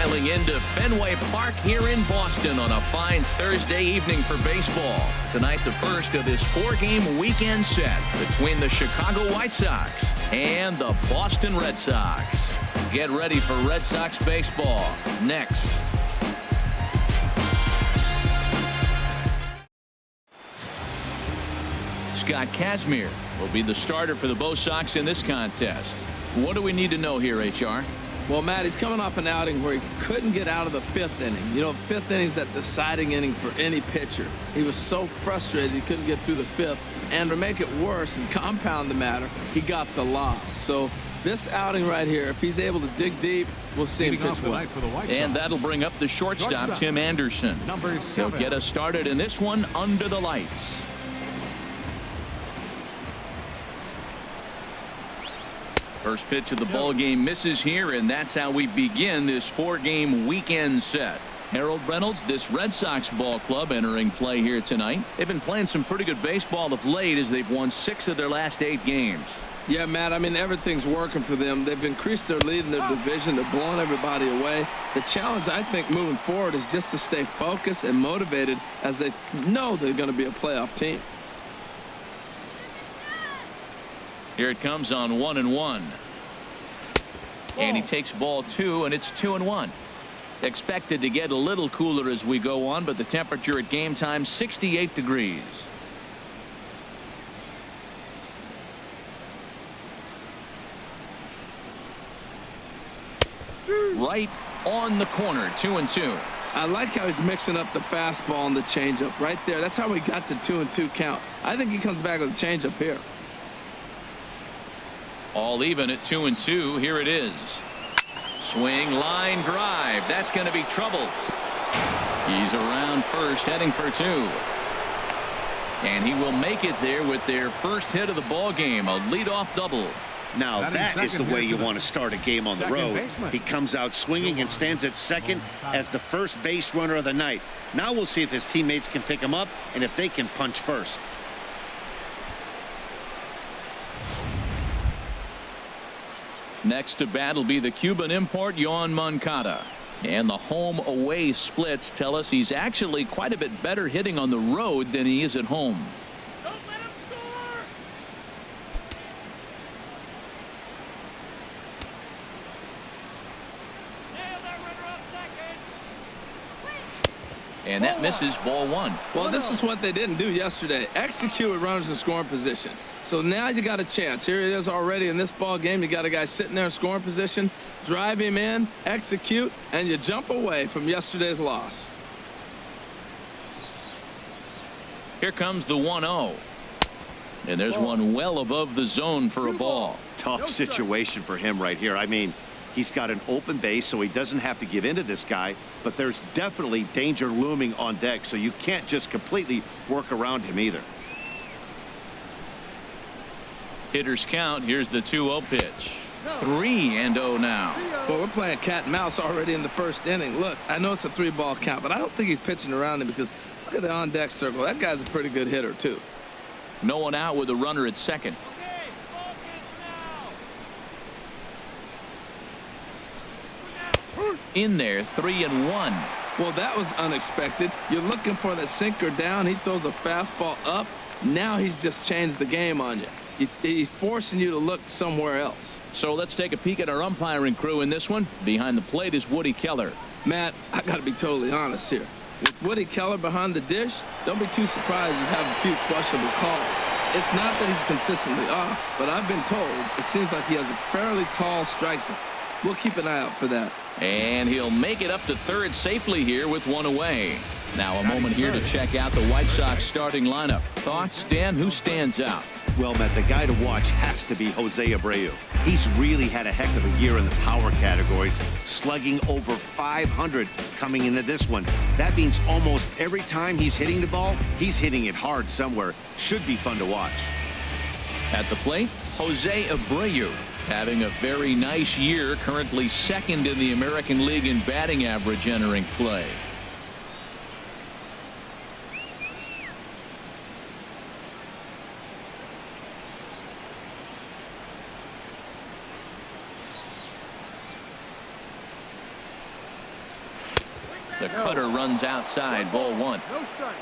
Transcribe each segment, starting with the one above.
dialing into Fenway Park here in Boston on a fine Thursday evening for baseball. Tonight, the first of this 4-game weekend set between the Chicago White Sox and the Boston Red Sox. Get ready for Red Sox baseball next. Scott Kazmir will be the starter for the Bo Sox in this contest. What do we need to know here, HR? Well, Matt, he's coming off an outing where he couldn't get out of the 5th inning. You know, 5th inning's that deciding inning for any pitcher. He was so frustrated he couldn't get through the 5th. And to make it worse and compound the matter, he got the loss. So this outing right here, if he's able to dig deep, we'll see him pitch well. And that'll bring up the shortstop, Tim Anderson. He'll get us started in this one under the lights. First pitch of the ball game misses here, and that's how we begin this 4-game weekend set. Harold Reynolds, this Red Sox ball club, entering play here tonight. They've been playing some pretty good baseball of late as they've won 6 of their last 8 games. Yeah, Matt, I mean, everything's working for them. They've increased their lead in their division. They're blowing everybody away. The challenge, I think, moving forward is just to stay focused and motivated as they know they're going to be a playoff team. Here it comes on 1-1. And he takes ball 2, and it's 2-1. Expected to get a little cooler as we go on, but the temperature at game time 68 degrees. Right on the corner, 2-2. I like how he's mixing up the fastball and the changeup right there. That's how we got the 2-2 count. I think he comes back with a changeup here. All even at 2-2. Here it is. Swing, line drive. That's going to be trouble. He's around first, heading for 2. And he will make it there with their first hit of the ball game, a leadoff double. Now that is the way you want to start a game on the road. He comes out swinging and stands at second as the first base runner of the night. Now we'll see if his teammates can pick him up and if they can punch first. Next to bat will be the Cuban import Yoan Moncada. And the home away splits tell us he's actually quite a bit better hitting on the road than he is at home. Don't let him score! Nail that runner up second. And that misses, ball 1. Well, this is what they didn't do yesterday. Execute with runners in scoring position. So now you got a chance. Here it is already in this ball game. You got a guy sitting there in scoring position. Drive him in, execute, and you jump away from yesterday's loss. Here comes the 1-0. And there's one well above the zone for a ball. Tough situation for him right here. I mean, he's got an open base, so he doesn't have to give in to this guy, but there's definitely danger looming on deck, so you can't just completely work around him either. Hitters count. Here's the 2-0 pitch. 3-0 now. Well, we're playing cat and mouse already in the first inning. Look, I know it's a 3-ball count, but I don't think he's pitching around him because look at the on-deck circle. That guy's a pretty good hitter, too. No one out with a runner at second. Okay, focus now. In there, 3-1. Well, that was unexpected. You're looking for that sinker down. He throws a fastball up. Now he's just changed the game on you. He's forcing you to look somewhere else. So let's take a peek at our umpiring crew in this one. Behind the plate is Woody Keller. Matt, I got to be totally honest here. With Woody Keller behind the dish, don't be too surprised you have a few questionable calls. It's not that he's consistently off, but I've been told it seems like he has a fairly tall strike zone. We'll keep an eye out for that. And he'll make it up to third safely here with one away. Now a moment here to check out the White Sox starting lineup. Thoughts, Dan? Who stands out? Well, Matt, the guy to watch has to be Jose Abreu. He's really had a heck of a year in the power categories, slugging over 500 coming into this one. That means almost every time he's hitting the ball, he's hitting it hard somewhere. Should be fun to watch. At the plate, Jose Abreu, having a very nice year, currently second in the American League in batting average entering play. The cutter runs outside, ball one. No strike.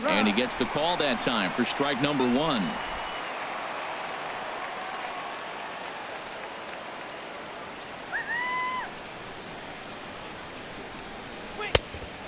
And he gets the call that time for strike number one.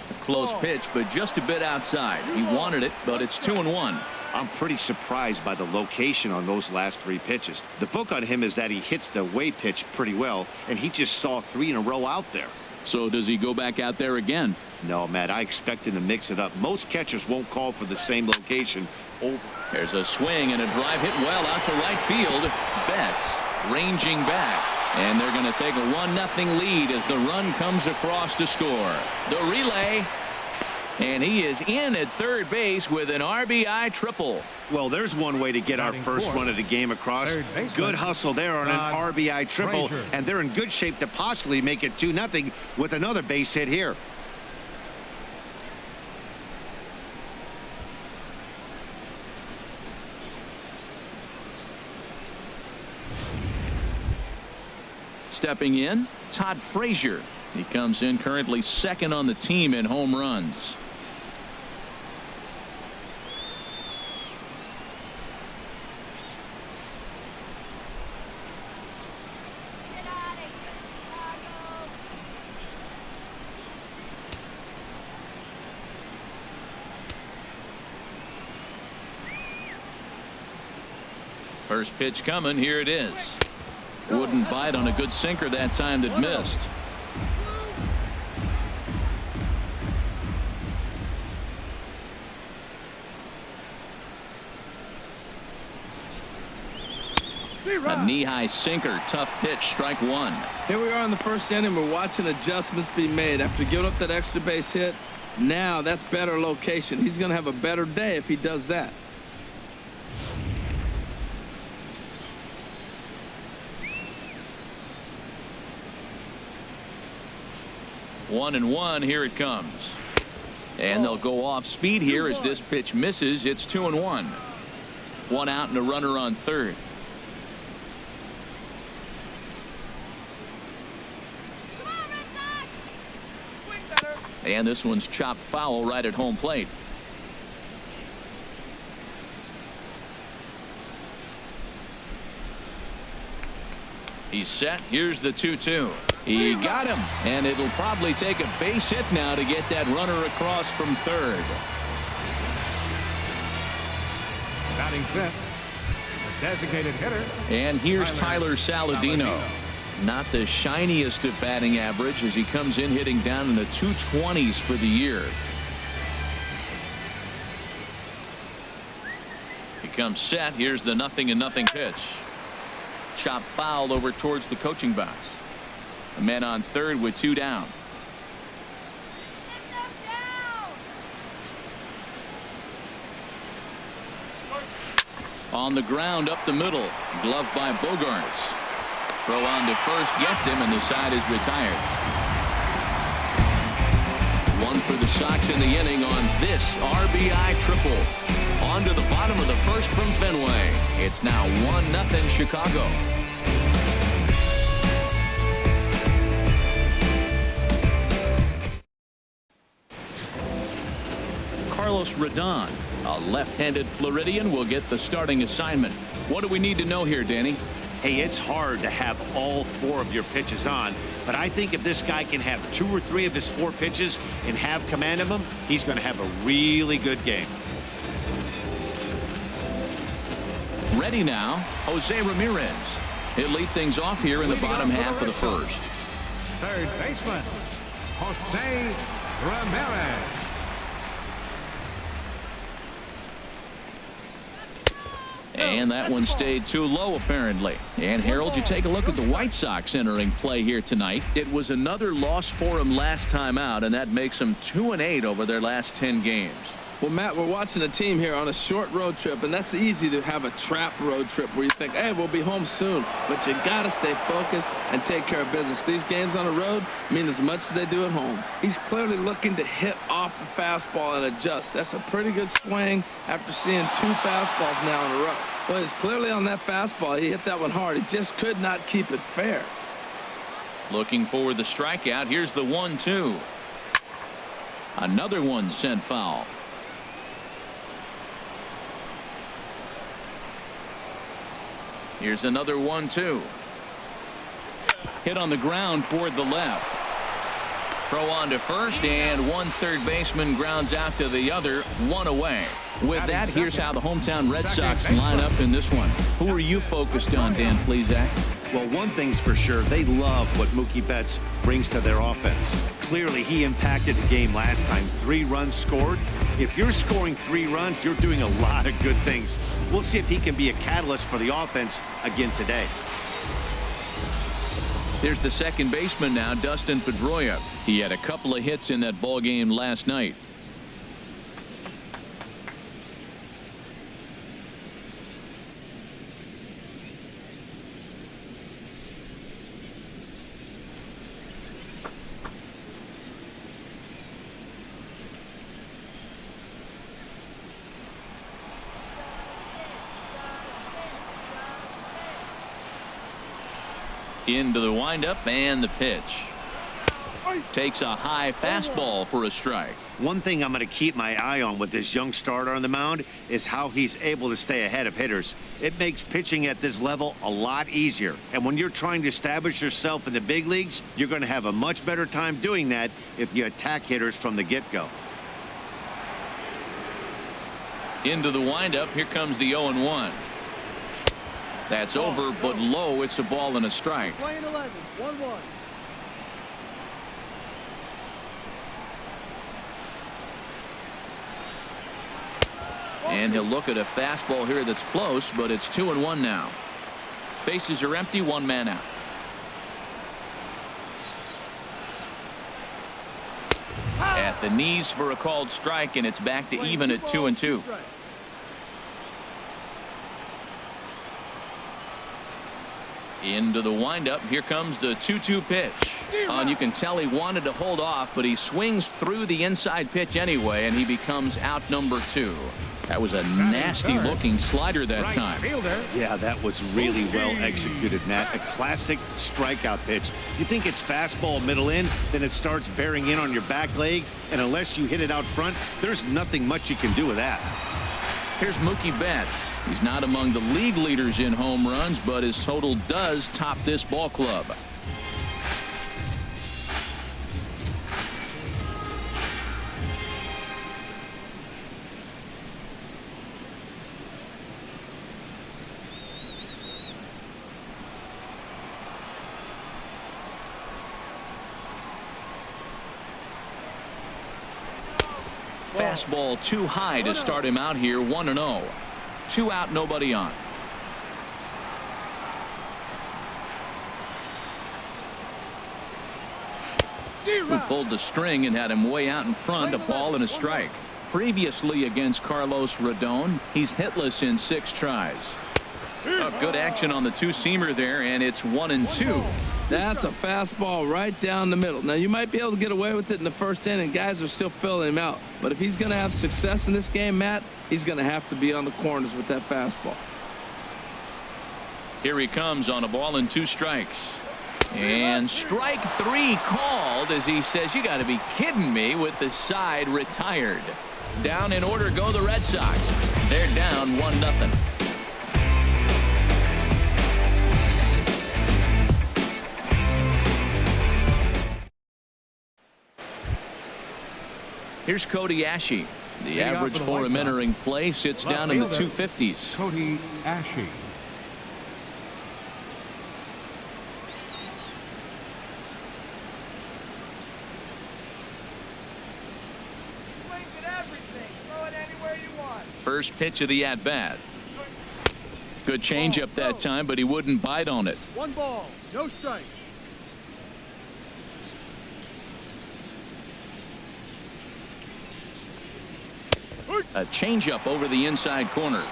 A close pitch, but just a bit outside. He wanted it, but it's 2-1. I'm pretty surprised by the location on those last three pitches. The book on him is that he hits the away pitch pretty well, and he just saw three in a row out there. So does he go back out there again? No, Matt, I expect him to mix it up. Most catchers won't call for the same location over. There's a swing and a drive hit well out to right field. Betts ranging back. And they're going to take a 1-0 lead as the run comes across to score. The relay. And he is in at third base with an RBI triple. Well, there's one way to get our first run of the game across. Good hustle there on an RBI triple, and they're in good shape to possibly make it 2-0 with another base hit here. Stepping in, Todd Frazier. He comes in currently second on the team in home runs. First pitch coming. Here it is. Wouldn't bite on a good sinker that time that missed. A knee-high sinker. Tough pitch. Strike one. Here we are in the first inning. We're watching adjustments be made after giving up that extra base hit. Now that's better location. He's going to have a better day if he does that. 1-1. Here it comes. And they'll go off speed here as this pitch misses. It's 2-1. One out and a runner on third. And this one's chopped foul right at home plate. He's set. Here's the 2-2. He got him, and it'll probably take a base hit now to get that runner across from third. Batting fifth, the designated hitter. And here's Tyler Saladino. Not the shiniest of batting average as he comes in hitting down in the 220s for the year. He comes set. Here's the 0-0 pitch. Chop foul over towards the coaching box. A man on third with two down. On the ground up the middle. Glove by Bogarts. Throw on to first gets him, and the side is retired. One for the Sox in the inning on this RBI triple. On to the bottom of the first from Fenway. It's now 1-0 Chicago. Carlos Rodon, a left-handed Floridian, will get the starting assignment. What do we need to know here, Danny? Hey, it's hard to have all four of your pitches on, but I think if this guy can have 2 or 3 of his 4 pitches and have command of them, he's going to have a really good game. Ready now, Jose Ramirez. He'll lead things off here in the bottom half of the first. Third baseman, Jose Ramirez. And that one stayed too low, apparently. And, Harold, you take a look at the White Sox entering play here tonight. It was another loss for them last time out, and that makes them 2-8 over their last 10 games. Well, Matt, we're watching a team here on a short road trip, and that's easy to have a trap road trip where you think, hey, we'll be home soon. But you got to stay focused and take care of business. These games on the road mean as much as they do at home. He's clearly looking to hit off the fastball and adjust. That's a pretty good swing after seeing 2 fastballs now in a row. Well, he's clearly on that fastball. He hit that one hard. He just could not keep it fair. Looking for the strikeout. Here's the 1-2. Another one sent foul. Here's another 1-2. Hit on the ground toward the left. Throw on to first, and one third baseman grounds out to the other, 1 away. With that, here's how the hometown Red Sox line up in this one. Who are you focused on, Dan Plesac? Well, one thing's for sure, they love what Mookie Betts brings to their offense. Clearly, he impacted the game last time. 3 runs scored. If you're scoring 3 runs, you're doing a lot of good things. We'll see if he can be a catalyst for the offense again today. There's the second baseman now, Dustin Pedroia. He had a couple of hits in that ball game last night. Into the windup and the pitch. Takes a high fastball for a strike. One thing I'm going to keep my eye on with this young starter on the mound is how he's able to stay ahead of hitters. It makes pitching at this level a lot easier. And when you're trying to establish yourself in the big leagues, you're going to have a much better time doing that if you attack hitters from the get-go. Into the windup. Here comes the 0-1. That's over, but low. It's a ball and a strike. Playing 11, 1-1. And he'll look at a fastball here that's close, but it's 2-1 now. Bases are empty, 1 man out. At the knees for a called strike, and it's back to even at 2-2. Into the windup. Here comes the 2-2 pitch. And you can tell he wanted to hold off, but he swings through the inside pitch anyway, and he becomes out number 2. That was a nasty looking slider that time. Yeah, that was really well executed, Matt. A classic strikeout pitch. You think it's fastball middle in, then it starts bearing in on your back leg, and unless you hit it out front, there's nothing much you can do with that. Here's Mookie Betts. He's not among the league leaders in home runs, but his total does top this ball club. Fastball too high to start him out here. 1-0. 2 out, nobody on. Who pulled the string and had him way out in front. A ball and a strike. Previously against Carlos Rodon, he's hitless in 6 tries. Good action on the 2-seamer there, and it's 1-2. That's a fastball right down the middle. Now, you might be able to get away with it in the first inning. Guys are still filling him out. But if he's going to have success in this game, Matt, he's going to have to be on the corners with that fastball. Here he comes on a ball and 2 strikes. And strike 3 called as he says, you got to be kidding me, with the side retired. Down in order go the Red Sox. They're down 1-0. Here's Cody Ashe. The average for him entering play sits down in the 250s. Cody Ashe. Swing at everything. Throw it anywhere you want. First pitch of the at-bat. Good changeup that time, but he wouldn't bite on it. 1 ball, no strikes. A changeup over the inside corner.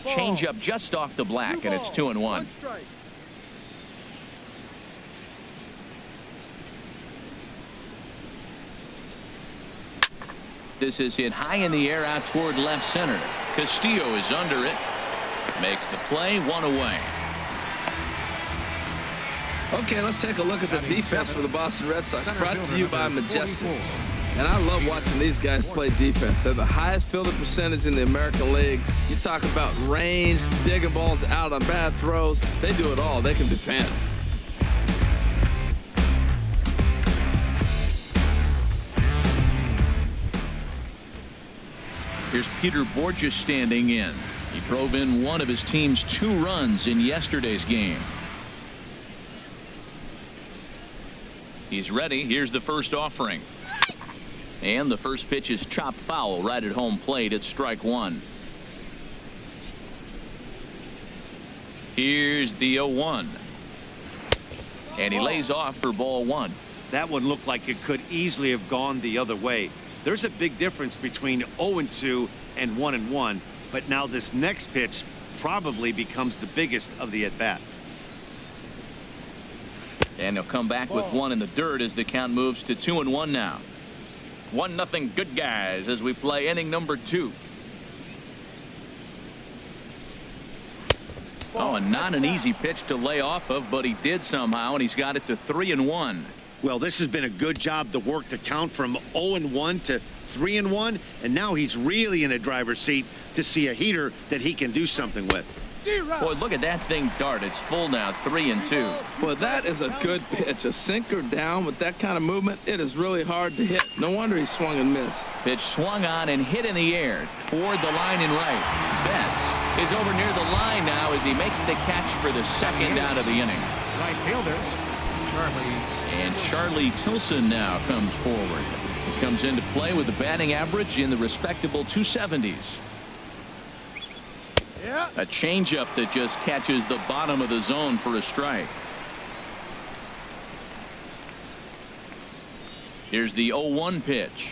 Changeup just off the black, and it's 2-1. One strike. This is hit high in the air out toward left center. Castillo is under it. Makes the play, 1 away. Okay, let's take a look at the defense for the Boston Red Sox. Brought to you by Majestic. And I love watching these guys play defense. They're the highest fielding percentage in the American League. You talk about range, digging balls out on bad throws. They do it all. They can defend. Here's Peter Borges standing in. He drove in one of his team's 2 runs in yesterday's game. He's ready. Here's the first offering. And the first pitch is chopped foul right at home plate. It's strike 1. Here's the 0-1. And he lays off for ball 1. That one looked like it could easily have gone the other way. There's a big difference between 0-2 and 1-1, but now this next pitch probably becomes the biggest of the at-bat. And he'll come back with one in the dirt as the count moves to 2-1 now. 1-0 good guys as we play inning number 2. Oh, and not an easy pitch to lay off of, but he did somehow, and he's got it to 3-1. Well, this has been a good job to work the count from 0-1 to 3-1, and now he's really in the driver's seat to see a heater that he can do something with. Boy, look at that thing dart. It's full now, 3-2. Well, that is a good pitch. A sinker down with that kind of movement, it is really hard to hit. No wonder he swung and missed. Pitch swung on and hit in the air toward the line and right. Betts is over near the line now as he makes the catch for the second out of the inning. Right fielder, Charlie. And Charlie Tilson now comes forward. He comes into play with a batting average in the respectable 270s. Yeah. A changeup that just catches the bottom of the zone for a strike. Here's the 0-1 pitch.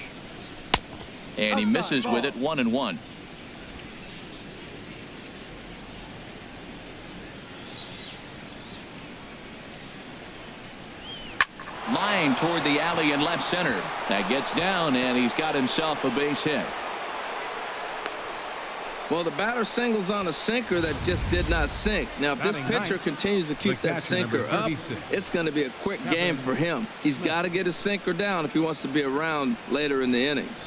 And he misses with it, 1-1. Line toward the alley in left center. That gets down, and he's got himself a base hit. Well, the batter singles on a sinker that just did not sink. Now, if this pitcher continues to keep that sinker up, it's going to be a quick game for him. He's got to get his sinker down if he wants to be around later in the innings.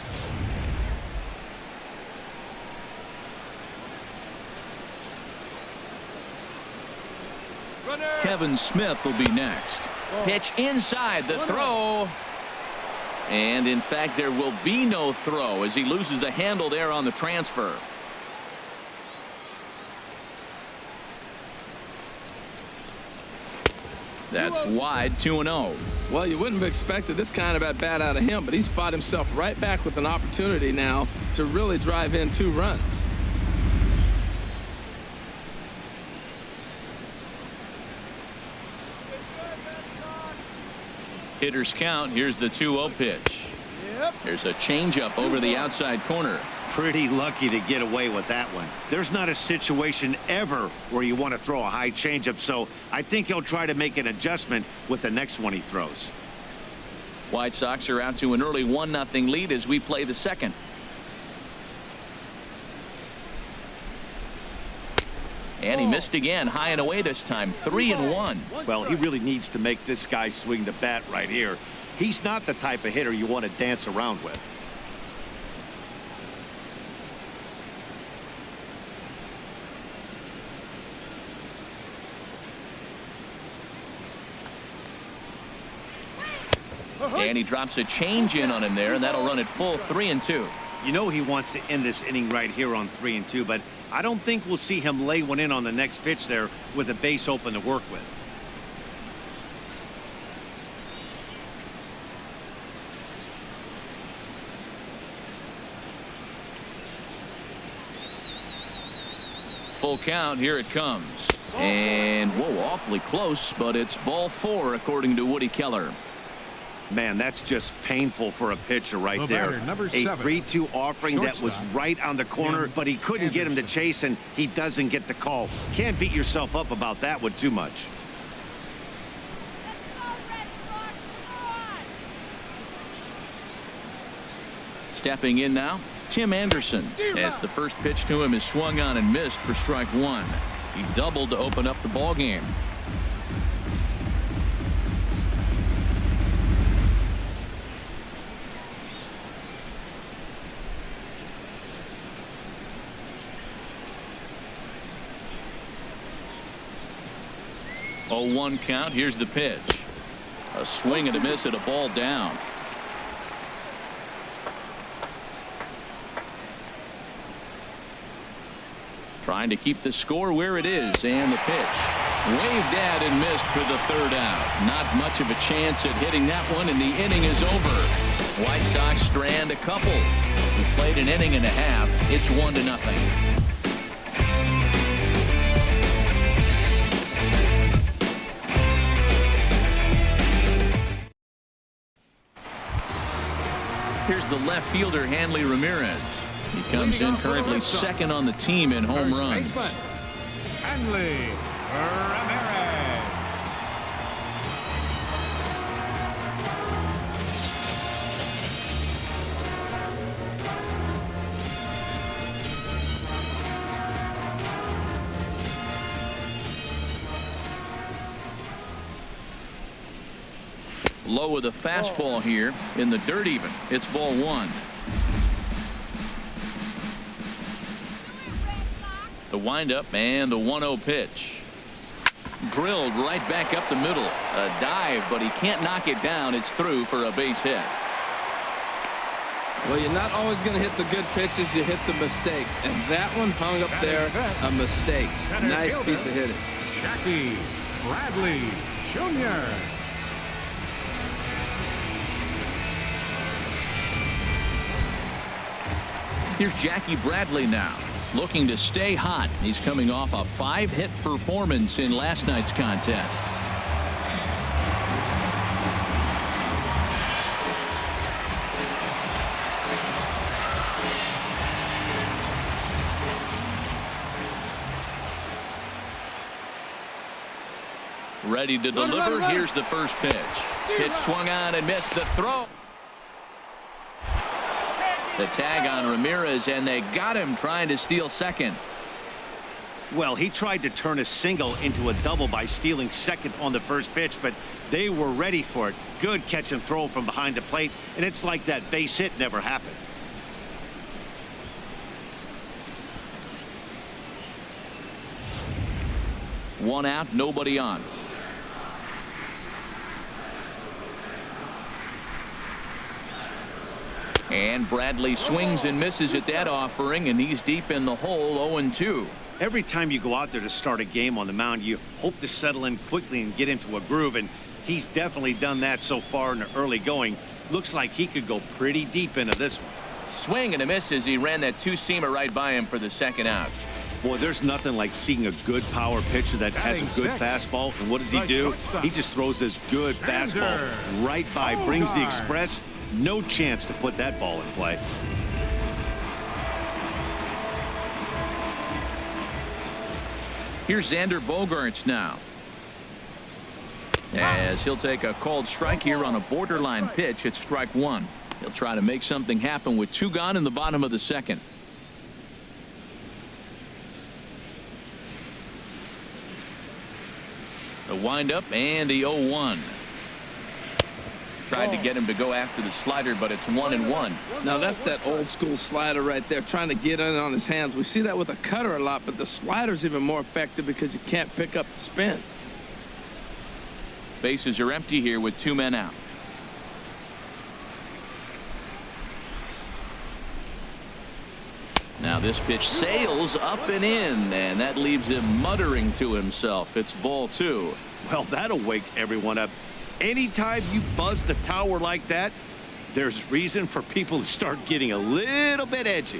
Kevin Smith will be next. Pitch inside, the throw. And in fact, there will be no throw as he loses the handle there on the transfer. That's wide, 2-0. Well, you wouldn't have expected this kind of at bat out of him, but he's fought himself right back with an opportunity now to really drive in 2 runs. Hitters count. Here's the 2-0 pitch. There's a changeup over the outside corner. Pretty lucky to get away with that one. There's not a situation ever where you want to throw a high changeup, so I think he'll try to make an adjustment with the next one he throws. White Sox are out to an early 1-0 lead as we play the second. And he missed again, high and away this time, 3-1. Well, he really needs to make this guy swing the bat right here. He's not the type of hitter you want to dance around with. And he drops a change in on him there, and that'll run it full, 3-2. You know he wants to end this inning right here on 3-2, but I don't think we'll see him lay one in on the next pitch there with a base open to work with. Full count. Here it comes. And, whoa, awfully close, but it's ball 4, according to Woody Keller. Man, that's just painful for a pitcher right The there. batter, number A 7. 3-2 offering that was Shortstop. right on the corner, but he couldn't get him to chase, and he doesn't get the call. Can't beat yourself up about that one too much. Stepping in now, Tim Anderson, as the first pitch to him is swung on and missed for strike 1. He doubled to open up the ball game. Oh, 1 count. Here's the pitch. A swing and a miss at a ball down. Trying to keep the score where it is, and the pitch. Waved at and missed for the 3rd out. Not much of a chance at hitting that one, and the inning is over. White Sox strand a couple. We played an inning and a half. It's 1-0. Here's the left fielder, Hanley Ramirez. He comes in currently second on the team in home runs. Hanley Ramirez. Low with a fastball here in the dirt even. It's ball 1. The windup and the 1-0 pitch. Drilled right back up the middle. A dive, but he can't knock it down. It's through for a base hit. Well, you're not always going to hit the good pitches. You hit the mistakes. And that one hung up there, a mistake. Nice piece of hitting. Jackie Bradley Jr. Here's Jackie Bradley now, looking to stay hot. He's coming off a 5-hit performance in last night's contest. Ready to deliver. Here's the first pitch. Pitch swung on and missed the throw. The tag on Ramirez, and they got him trying to steal second. Well, he tried to turn a single into a double by stealing second on the first pitch, but they were ready for it. Good catch and throw from behind the plate, and it's like that base hit never happened. One out, nobody on. And Bradley swings and misses at that offering, and he's deep in the hole, 0-2. Every time you go out there to start a game on the mound, you hope to settle in quickly and get into a groove, and he's definitely done that so far in the early going. Looks like he could go pretty deep into this one. Swing and a miss as he ran that two-seamer right by him for the second out. Boy, there's nothing like seeing a good power pitcher that has a good fastball, and what does he do? He just throws this good fastball right by, brings the express. No chance to put that ball in play. Here's Xander Bogaerts now, as he'll take a called strike here on a borderline pitch at strike 1. He'll try to make something happen with 2 gone in the bottom of the second. The windup and the 0-1. Tried to get him to go after the slider, but it's 1-1. Now that's that old school slider right there, trying to get in on his hands. We see that with a cutter a lot, but the slider's even more effective because you can't pick up the spin. Bases are empty here with 2 men out. Now this pitch sails up and in, and that leaves him muttering to himself. It's ball 2. Well, that'll wake everyone up. Anytime you buzz the tower like that, there's reason for people to start getting a little bit edgy.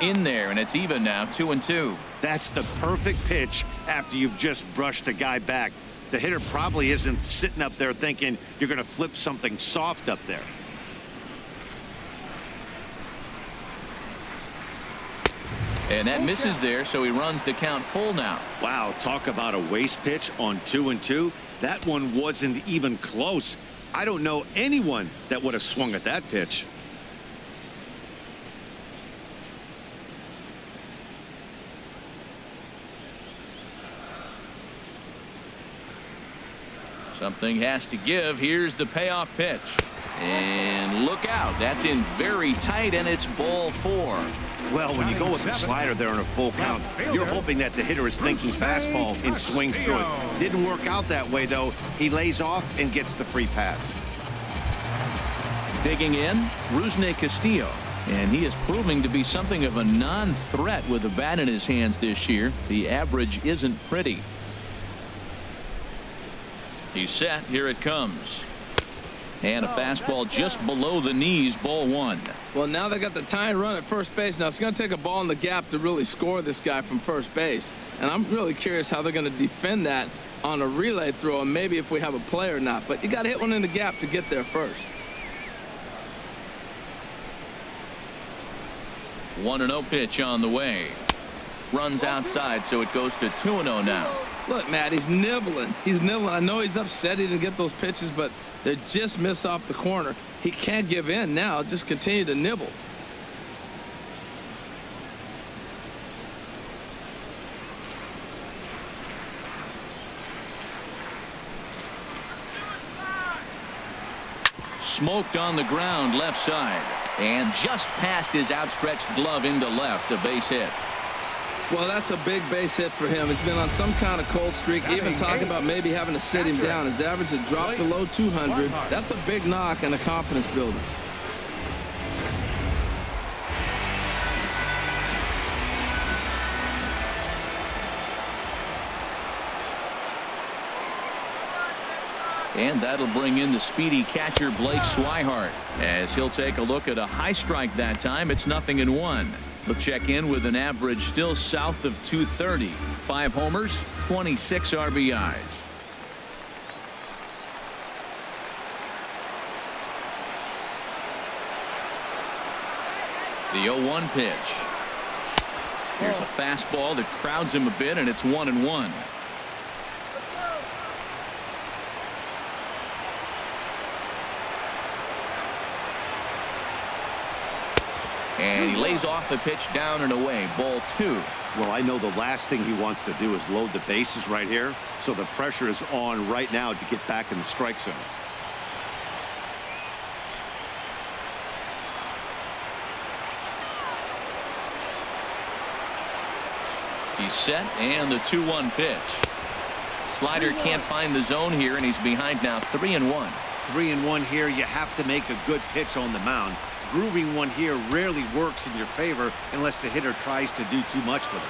in there, and it's even now, 2-2. That's the perfect pitch after you've just brushed a guy back. The hitter probably isn't sitting up there thinking you're going to flip something soft up there. And that misses there, so he runs the count full now. Wow, talk about a waste pitch on 2-2. That one wasn't even close. I don't know anyone that would have swung at that pitch. Something has to give. Here's the payoff pitch. And look out. That's in very tight, and it's ball 4. Well, when you go with the slider there on a full count, you're hoping that the hitter is thinking fastball and swings through it. Didn't work out that way, though. He lays off and gets the free pass. Digging in, Rusney Castillo. And he is proving to be something of a non-threat with the bat in his hands this year. The average isn't pretty. He's set. Here it comes. And a fastball just below the knees, ball 1. Well, now they got the tying run at first base. Now it's going to take a ball in the gap to really score this guy from first base. And I'm really curious how they're going to defend that on a relay throw, and maybe if we have a play or not. But you got to hit one in the gap to get there first. 1-0 pitch on the way. Runs outside, so it goes to 2-0 now. Look, Matt, he's nibbling. He's nibbling. I know he's upset he didn't get those pitches, but they just miss off the corner. He can't give in now. Just continue to nibble. Smoked on the ground left side. And just past his outstretched glove into left, a base hit. Well, that's a big base hit for him. He's been on some kind of cold streak, even talking about maybe having to sit him down. His average had dropped below 200. That's a big knock and a confidence builder. And that'll bring in the speedy catcher Blake Swihart as he'll take a look at a high strike that time. It's 0-1. He'll check in with an average still south of 230. 5 homers, 26 RBIs. The 0-1 pitch. Here's a fastball that crowds him a bit, and it's 1-1. And he lays off the pitch down and away. Ball 2. Well, I know the last thing he wants to do is load the bases right here, so the pressure is on right now to get back in the strike zone. He's set, and the 2-1 pitch. Slider can't find the zone here, and he's behind now 3-1. 3-1 here. You have to make a good pitch on the mound. Grooving one here rarely works in your favor unless the hitter tries to do too much with it.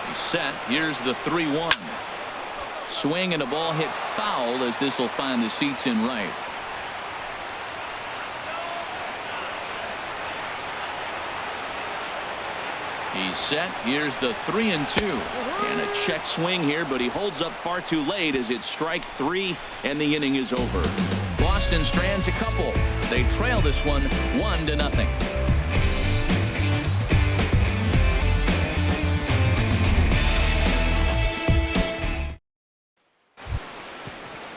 He's set. Here's the 3-1. Swing and a ball hit foul as this will find the seats in right. He's set. Here's the 3-2. And a check swing here, but he holds up far too late as it's strike 3 and the inning is over. Boston strands a couple. They trail this one 1-0.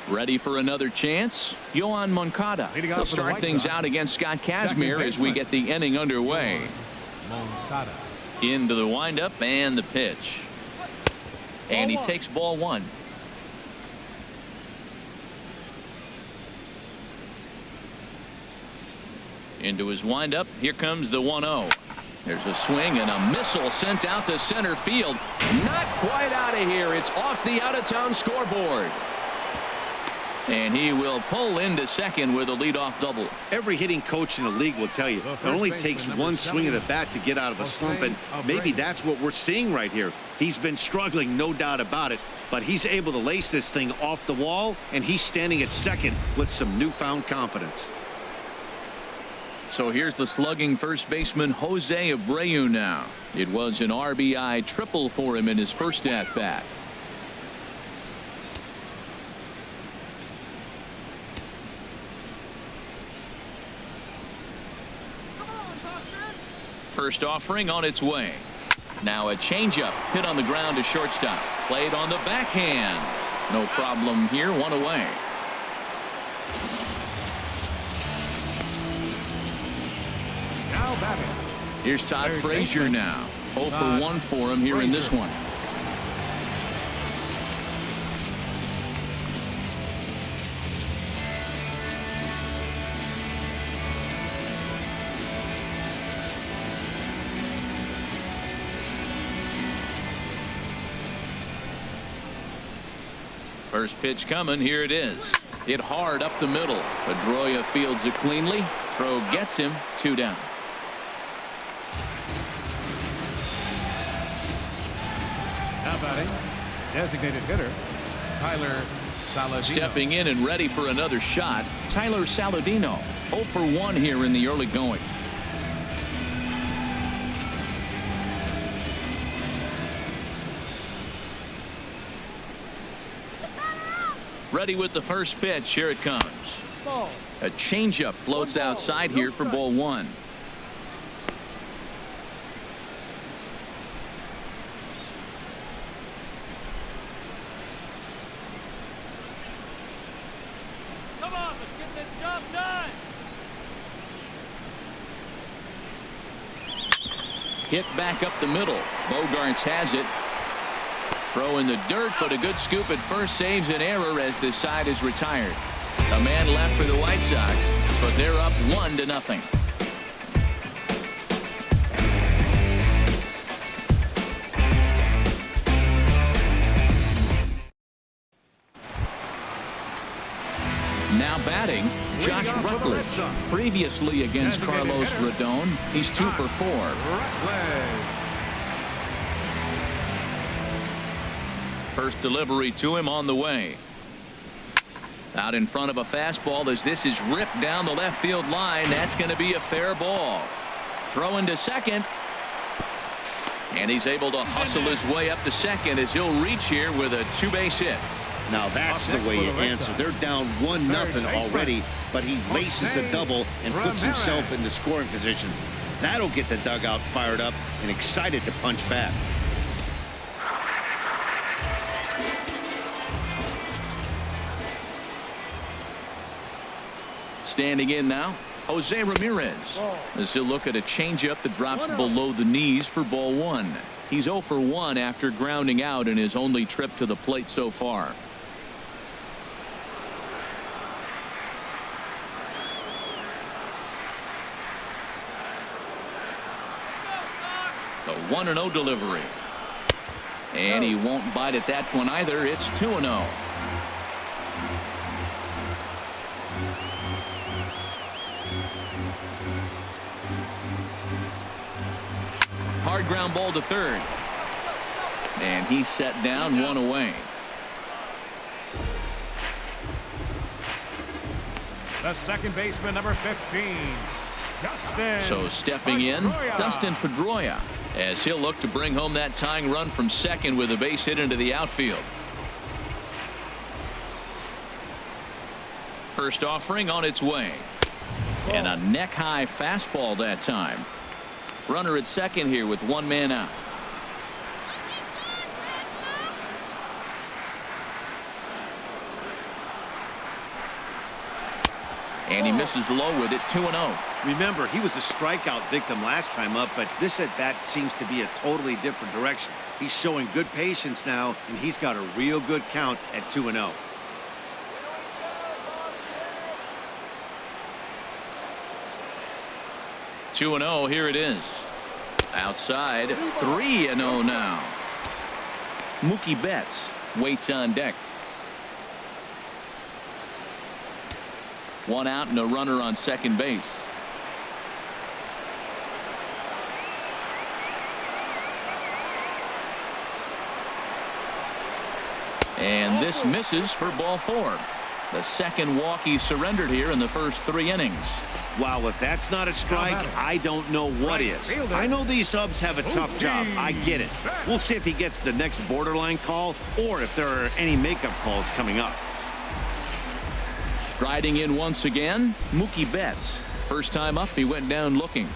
Ready for another chance? Yohan Moncada will start things out against Scott Kazmir as we get the inning underway. Moncada. Into the windup and the pitch. And he takes ball 1. Into his windup. Here comes the 1-0. There's a swing and a missile sent out to center field. Not quite out of here. It's off the out-of-town scoreboard. And he will pull into second with a leadoff double. Every hitting coach in the league will tell you it only takes one swing of the bat to get out of a slump, and maybe that's what we're seeing right here. He's been struggling, no doubt about it, but he's able to lace this thing off the wall, and he's standing at second with some newfound confidence. So here's the slugging first baseman Jose Abreu now. It was an RBI triple for him in his first at bat. First offering on its way. Now a changeup hit on the ground to shortstop. Played on the backhand. No problem here. One away. Now batting. Here's Todd Frazier now. 0 for 1 for him here in this one. First pitch coming. Here it is. Hit hard up the middle. Pedroia fields it cleanly. Throw gets him. 2 down. Now batting, designated hitter, Tyler Saladino. Stepping in and ready for another shot, Tyler Saladino. 0 for 1 here in the early going. Ready with the first pitch. Here it comes. Ball. A changeup floats outside here for ball 1. Come on, let's get this job done. Hit back up the middle. Bogarts has it. Throw in the dirt, but a good scoop at first saves an error as this side is retired. A man left for the White Sox, but they're up 1-0. Now batting, Josh Rutledge. Previously against Carlos Rodon, he's 2 for 4. Rutledge. First delivery to him on the way. Out in front of a fastball as this is ripped down the left field line. That's going to be a fair ball. Throw into second. And he's able to hustle his way up to second as he'll reach here with a 2-base hit. Now that's the way you answer. They're down 1-0 already, but he laces the double and puts himself in the scoring position. That'll get the dugout fired up and excited to punch back. Standing in now, Jose Ramirez. As he'll look at a changeup that drops below the knees for ball 1. He's 0 for 1 after grounding out in his only trip to the plate so far. The 1-0 delivery. And he won't bite at that one either. It's 2-0. Hard ground ball to third. And he's set down, 1 away. The second baseman, number 15, Dustin. So stepping in, Dustin Pedroia, as he'll look to bring home that tying run from second with a base hit into the outfield. First offering on its way. And a neck-high fastball that time. Runner at second here with 1 man out. And he misses low with it. 2-0. Remember, he was a strikeout victim last time up, but this at bat seems to be a totally different direction. He's showing good patience now, and he's got a real good count at 2-0. Two 2-0. Here it is. Outside. 3-0 now. Mookie Betts waits on deck. 1 out and a runner on second base. And this misses for ball 4. The second walk he surrendered here in the first 3 innings. Wow, if that's not a strike, I don't know what is. I know these subs have a tough job. I get it. We'll see if he gets the next borderline call or if there are any makeup calls coming up. Riding in once again, Mookie Betts. First time up, he went down looking.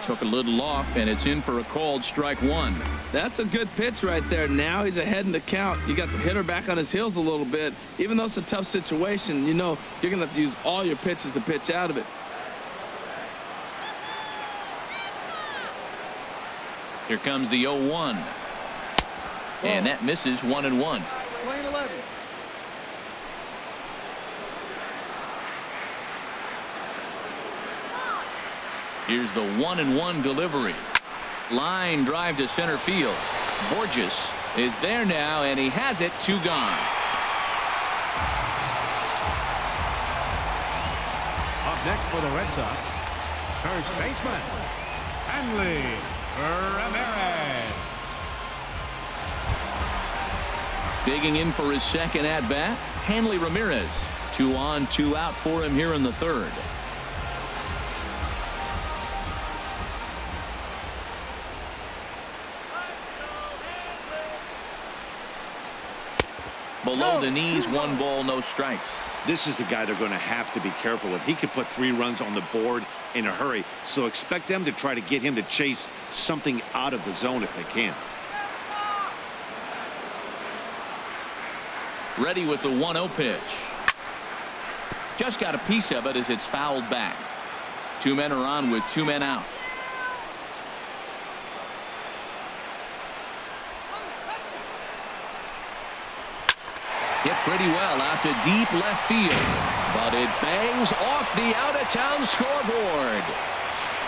Took a little off, and it's in for a called strike 1. That's a good pitch right there. Now he's ahead in the count. You got the hitter back on his heels a little bit. Even though it's a tough situation, you know you're going to have to use all your pitches to pitch out of it. Here comes the 0-1. And that misses 1-1. Lane 11. Here's the 1-1 delivery. Line drive to center field. Borges is there now, and he has it. 2 gone. Up next for the Red Sox, first baseman, Hanley Ramirez. Digging in for his second at-bat, Hanley Ramirez. 2 on, 2 out for him here in the 3rd. Below the knees, 1 ball, no strikes. This is the guy they're going to have to be careful with. He could put 3 runs on the board in a hurry, so expect them to try to get him to chase something out of the zone if they can. Ready with the 1-0 pitch. Just got a piece of it as it's fouled back. 2 men are on with 2 men out. Hit pretty well out to deep left field, but it bangs off the out-of-town scoreboard.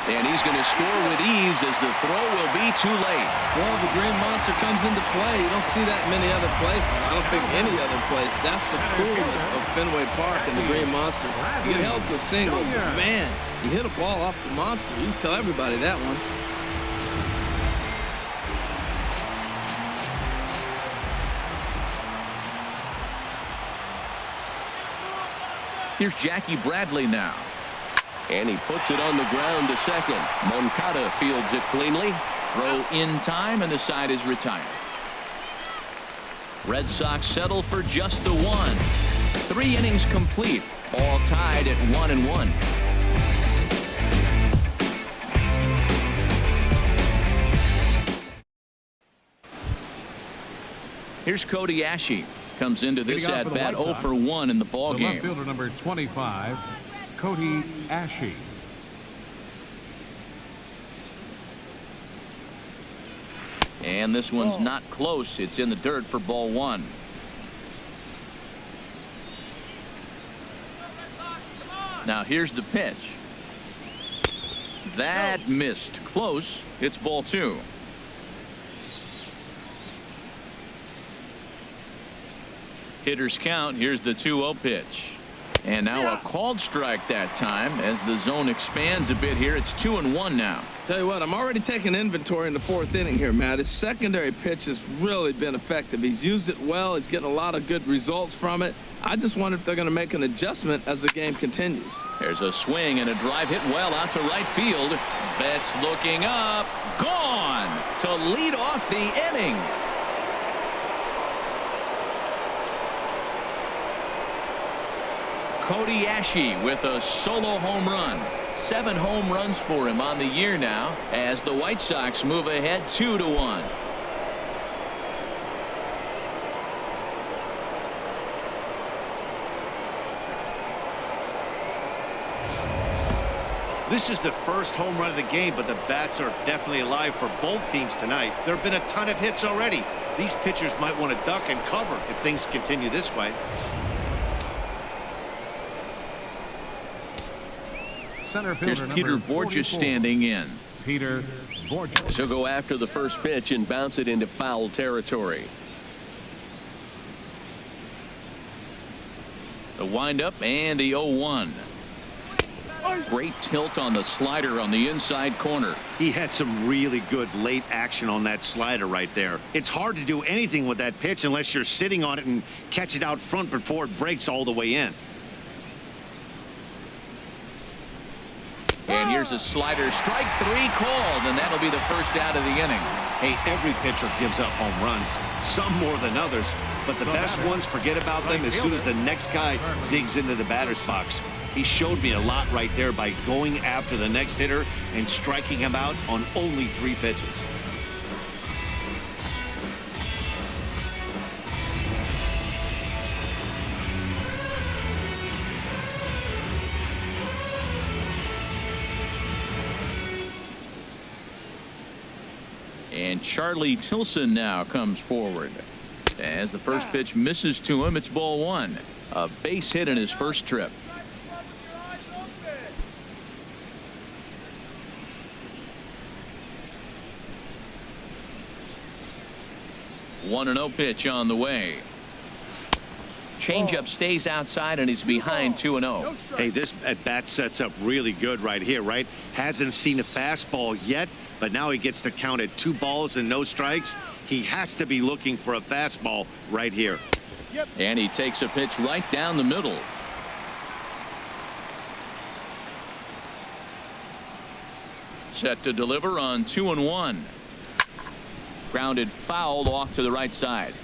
And he's going to score with ease as the throw will be too late. Well, the Green Monster comes into play. You don't see that many other places. I don't think any other place. That's the coolness of Fenway Park and the Green Monster. You get held to a single, but man, you hit a ball off the monster. You can tell everybody that one. Here's Jackie Bradley now. And he puts it on the ground to second. Moncada fields it cleanly. Throw in time, and the side is retired. Red Sox settle for just the 1. 3 innings complete, all tied at 1-1. Here's Cody Ashe. Comes into this at bat 0 for 1 in the ball game. Left fielder number 25, Cody Ashe. And this one's not close. It's in the dirt for ball 1. Now here's the pitch. That missed. Close. It's ball 2. Hitters count. Here's the 2-0 pitch. And now a called strike that time as the zone expands a bit here. It's 2-1 now. Tell you what, I'm already taking inventory in the 4th inning here, Matt. His secondary pitch has really been effective. He's used it well. He's getting a lot of good results from it. I just wonder if they're going to make an adjustment as the game continues. There's a swing and a drive hit well out to right field. Betts looking up. Gone to lead off the inning. Cody Ashe with a solo home run. 7 home runs for him on the year now as the White Sox move ahead 2-1. This is the first home run of the game, but the bats are definitely alive for both teams tonight. There have been a ton of hits already. These pitchers might want to duck and cover if things continue this way. Center Here's fielder Peter number Borges 44, standing in. Peter Borges. He'll go after the first pitch and bounce it into foul territory. The windup and the 0-1. Great tilt on the slider on the inside corner. He had some really good late action on that slider right there. It's hard to do anything with that pitch unless you're sitting on it and catch it out front before it breaks all the way in. And here's a slider. Strike 3 called, and that'll be the first out of the inning. Hey, every pitcher gives up home runs, some more than others, but the best ones forget about them as soon as the next guy digs into the batter's box. He showed me a lot right there by going after the next hitter and striking him out on only 3 pitches. And Charlie Tilson now comes forward. As the first pitch misses to him, it's ball 1. A base hit in his first trip. 1-0 pitch on the way. Changeup stays outside and he's behind 2-0. Hey, this at bat sets up really good right here, right? Hasn't seen a fastball yet, but now he gets to count at 2 balls and no strikes. He has to be looking for a fastball right here. And he takes a pitch right down the middle. Set to deliver on 2-1. Grounded foul off to the right side.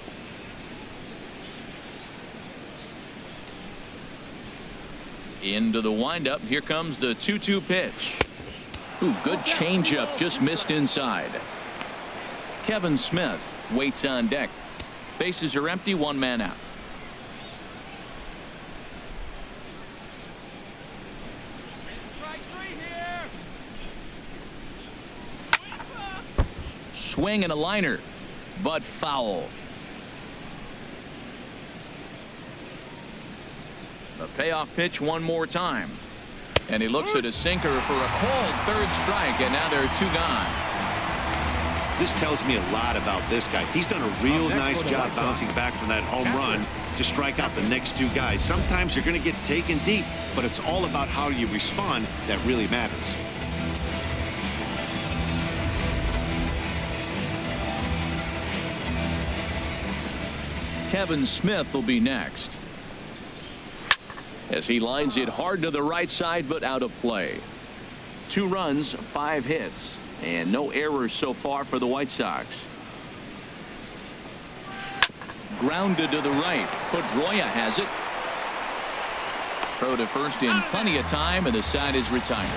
Into the windup. Here comes the 2-2 pitch. Ooh, good changeup, just missed inside. Kevin Smith waits on deck. Bases are empty, 1 man out. Swing and a liner, but foul. The payoff pitch one more time. And he looks at a sinker for a called 3rd strike, and now there are 2 gone. This tells me a lot about this guy. He's done a real nice job bouncing back from that home run to strike out the next 2 guys. Sometimes you're going to get taken deep, but it's all about how you respond that really matters. Kevin Smith will be next. As he lines it hard to the right side, but out of play. 2 runs, 5 hits, and no errors so far for the White Sox. Grounded to the right. Pedroia has it. Throw to first in plenty of time, and the side is retired.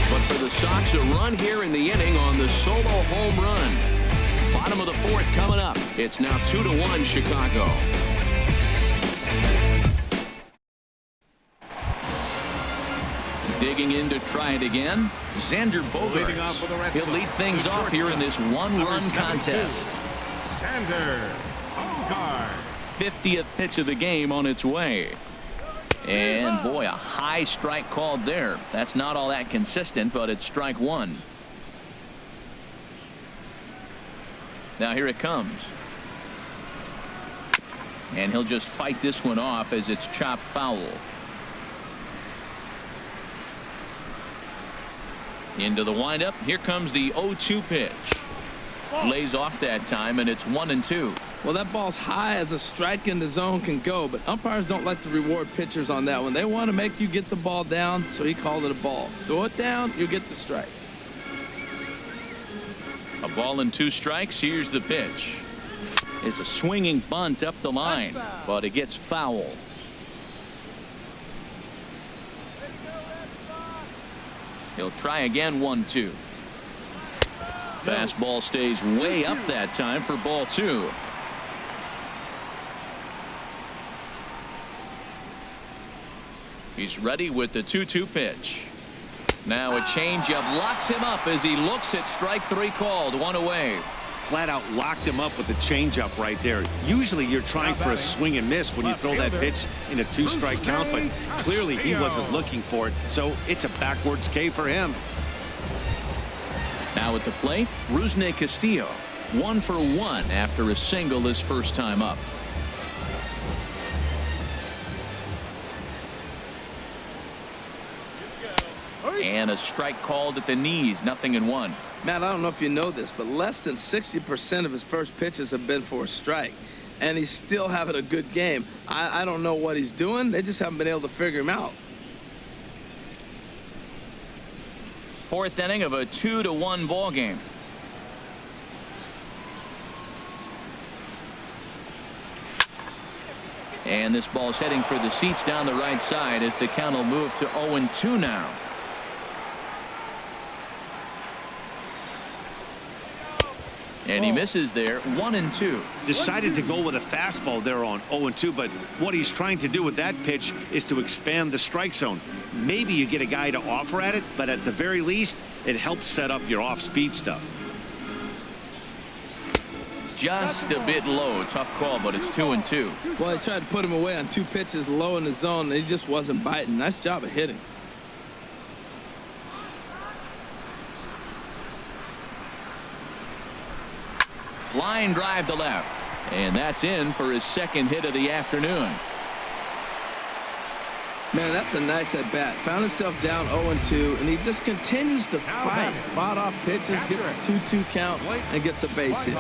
But for the Sox, a run here in the inning on the solo home run. Bottom of the 4th coming up. It's now 2-1 Chicago. Digging in to try it again. Xander Bogaerts. He'll lead things off here in this 1-run contest. Xander Bogaerts. 50th pitch of the game on its way. And boy, a high strike called there. That's not all that consistent, but it's strike 1. Now here it comes. And he'll just fight this one off as it's chopped foul. Into the windup. Here comes the 0-2 pitch. Lays off that time, and it's 1-2. Well, that ball's high as a strike in the zone can go, but umpires don't like to reward pitchers on that one. They want to make you get the ball down, so he called it a ball. Throw it down, you get the strike. A ball and 2 strikes. Here's the pitch. It's a swinging bunt up the line, but it gets foul. He'll try again. 1-2. Fastball stays way up that time for ball 2. He's ready with the 2-2 pitch. Now a changeup locks him up as he looks at strike 3 called. 1 away. Flat out locked him up with the changeup right there. Usually you're trying for a swing and miss when you throw that pitch in a 2-strike count, but clearly he wasn't looking for it, so it's a backwards K for him. Now at the plate, Rusney Castillo. 1 for 1 after a single his first time up. And a strike called at the knees, 0-1. Matt, I don't know if you know this, but less than 60% of his first pitches have been for a strike. And he's still having a good game. I don't know what he's doing. They just haven't been able to figure him out. Fourth inning of a 2-1 ball game. And this ball's heading for the seats down the right side as the count will move to 0-2 now. And he misses there, 1-2. Decided to go with a fastball there on 0-2, but what he's trying to do with that pitch is to expand the strike zone. Maybe you get a guy to offer at it, but at the very least, it helps set up your off-speed stuff. Just a bit low. Tough call, but it's 2-2. Well, he tried to put him away on 2 pitches low in the zone, and he just wasn't biting. Nice job of hitting. Line drive to left. And that's in for his second hit of the afternoon. Man, that's a nice at-bat. Found himself down 0-2, and he just continues to fight. Fought off pitches, gets a 2-2 count, and gets a base hit.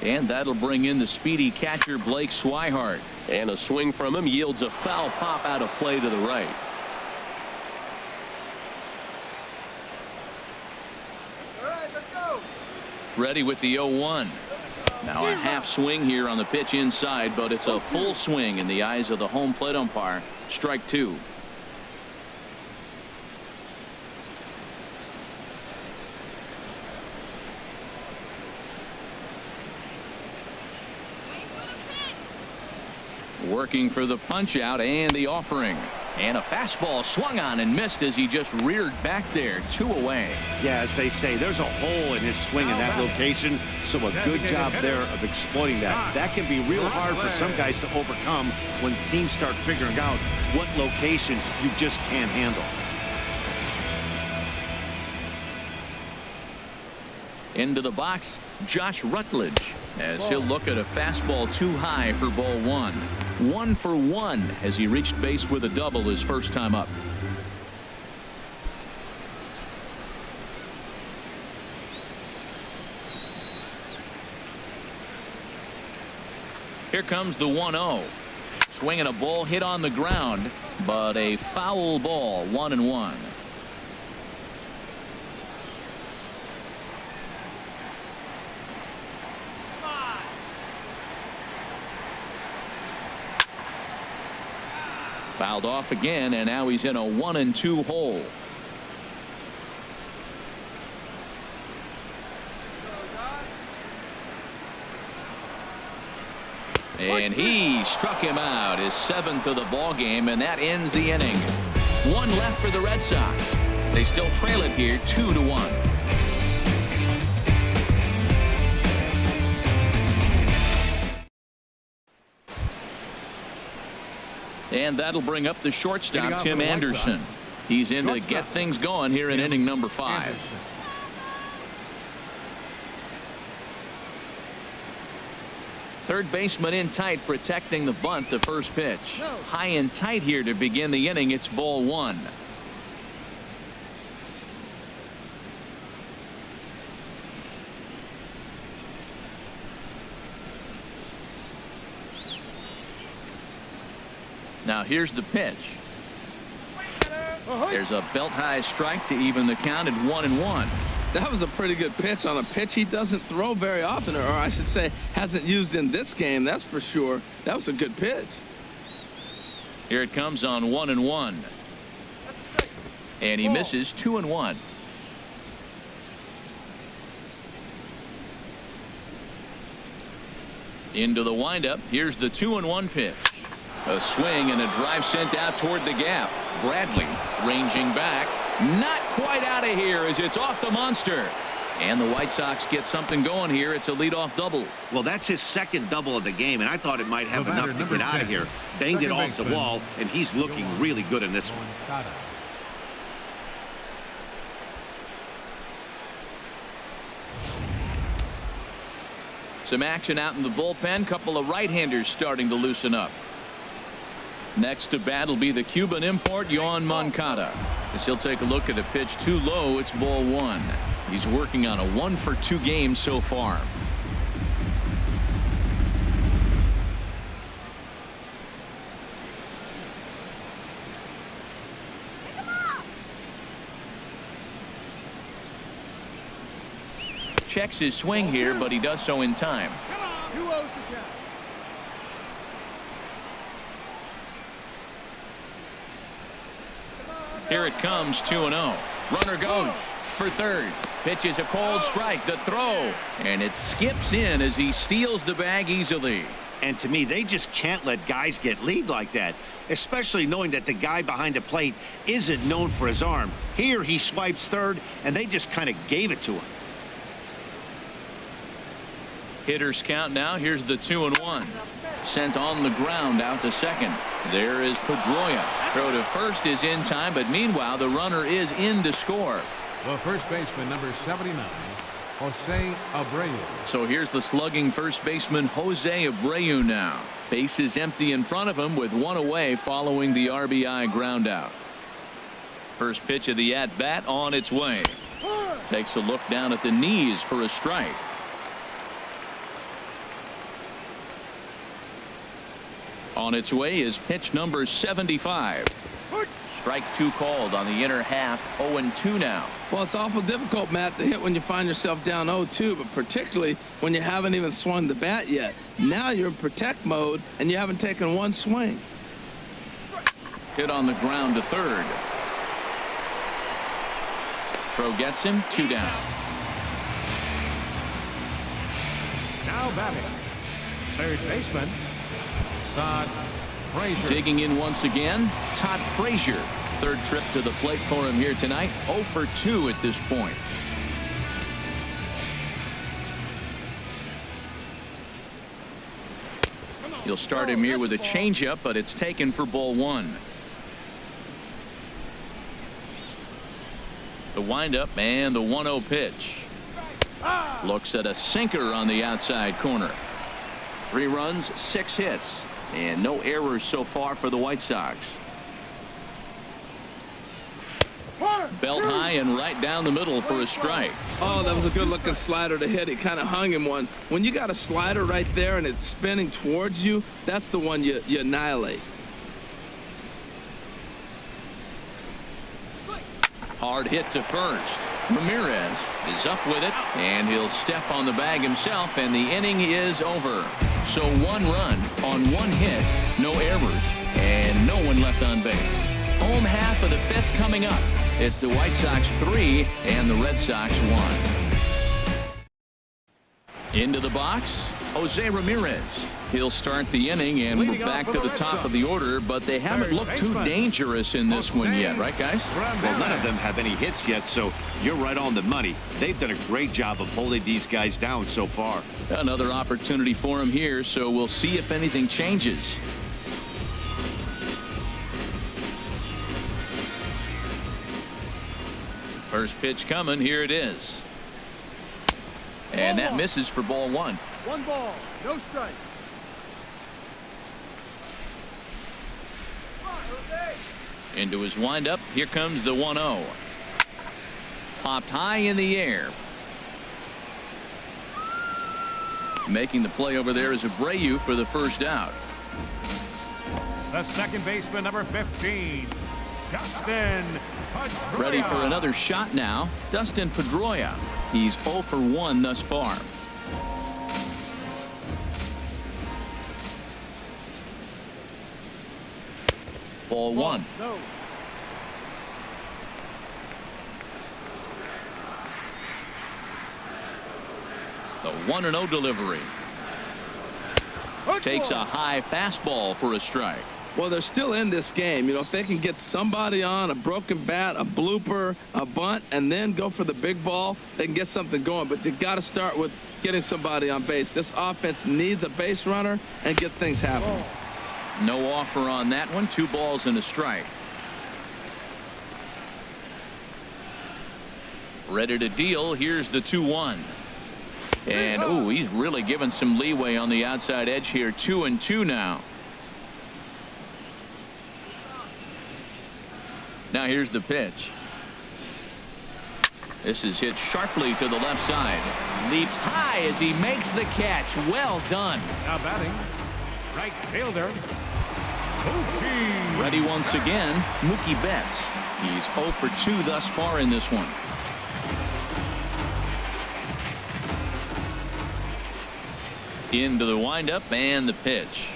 And that'll bring in the speedy catcher Blake Swihart. And a swing from him yields a foul pop out of play to the right. All right, let's go. Ready with the 0-1. Now a half swing here on the pitch inside, but it's a full swing in the eyes of the home plate umpire. Strike 2. Working for the punch out and the offering. And a fastball swung on and missed as he just reared back there. 2 away. Yeah, as they say, there's a hole in his swing in that location, so a good job there of exploiting that. That can be real hard for some guys to overcome when teams start figuring out what locations you just can't handle. Into the box, Josh Rutledge, as he'll look at a fastball too high for ball 1. 1 for 1 as he reached base with a double his first time up. Here comes the 1-0. Swinging a ball hit on the ground, but a foul ball. 1-1. Fouled off again, and now he's in a 1-2 hole. And he struck him out, his 7th of the ball game, and that ends the inning. 1 left for the Red Sox. They still trail it here 2-1. And that'll bring up the shortstop, Tim Anderson. He's in to get things going here in inning number 5. Third baseman in tight, protecting the bunt, the first pitch. High and tight here to begin the inning. It's ball 1. Now here's the pitch. There's a belt high strike to even the count at 1-1. That was a pretty good pitch on a pitch he doesn't throw very often, or I should say hasn't used in this game, that's for sure. That was a good pitch. Here it comes on 1-1. And he misses 2-1. Into the windup. Here's the 2-1 pitch. A swing and a drive sent out toward the gap. Bradley ranging back. Not quite out of here as it's off the monster. And the White Sox get something going here. It's a leadoff double. Well, that's his second double of the game, and I thought it might have enough to get out of here. Banged it off the wall, and he's looking really good in this one. Some action out in the bullpen. Couple of right-handers starting to loosen up. Next to bat will be the Cuban import, Yoan Moncada. As he'll take a look at a pitch too low, it's ball one. He's working on a 1-for-2 game so far. Checks his swing here, but he does so in time. 2-0 the count. Here it comes, 2-0. Runner goes for third. Pitches a cold strike. The throw. And it skips in as he steals the bag easily. And to me, they just can't let guys get lead like that, especially knowing that the guy behind the plate isn't known for his arm. Here he swipes third, and they just kind of gave it to him. Hitters count now. Here's the 2-1. Sent on the ground out to second. There is Pedroia. Throw to first is in time, but meanwhile the runner is in to score. The first baseman, number 79, Jose Abreu. So here's the slugging first baseman Jose Abreu now. Base is empty in front of him with one away following the RBI ground out. First pitch of the at bat on its way. Takes a look down at the knees for a strike. On its way is pitch number 75. Strike two called on the inner half. 0-2 now. Well, it's awful difficult, Matt, to hit when you find yourself down 0-2, but particularly when you haven't even swung the bat yet. Now you're in protect mode and you haven't taken one swing. Hit on the ground to third. Throw gets him. 2 down. Now batting, third baseman, Todd Frazier. Digging in once again, Todd Frazier. Third trip to the plate for him here tonight. 0-for-2 at this point. He'll start him here with a changeup, but it's taken for ball one. The windup and the 1-0 pitch. Looks at a sinker on the outside corner. 3 runs, 6 hits, and no errors so far for the White Sox. Belt high and right down the middle for a strike. Oh, that was a good looking slider to hit. He kind of hung him one. When you got a slider right there and it's spinning towards you, that's the one you annihilate. Hard hit to first. Ramirez is up with it, and he'll step on the bag himself, and the inning is over. So 1 run on 1 hit, no errors, and no one left on base. Home half of the 5th coming up. It's the White Sox 3 and the Red Sox 1. Into the box, Jose Ramirez. He'll start the inning, and we're back to the top of the order, but they haven't looked too dangerous in this one yet, right, guys? Well, none of them have any hits yet, so you're right on the money. They've done a great job of holding these guys down so far. Another opportunity for him here, so we'll see if anything changes. First pitch coming. Here it is. And that misses for ball 1. 1 ball, no strike. Into his windup. Here comes the 1-0. Popped high in the air. Making the play over there is Abreu for the first out. The second baseman, number 15, Dustin Pedroia. Ready for another shot now. Dustin Pedroia. He's 0-for-1 thus far. Ball 1. No. The 1-0 delivery. Takes a high fastball for a strike. Well, they're still in this game. You know, if they can get somebody on, a broken bat, a blooper, a bunt, and then go for the big ball, they can get something going. But you got to start with getting somebody on base. This offense needs a base runner and get things happening. No offer on that one. 2 balls and a strike. Ready to deal. Here's the 2-1. And ooh, he's really given some leeway on the outside edge here. 2-2 now. Now here's the pitch. This is hit sharply to the left side. Leaps high as he makes the catch. Well done. Now batting, right fielder, Mookie. Ready once again, Mookie Betts. He's 0 for 2 thus far in this one. Into the windup and the pitch.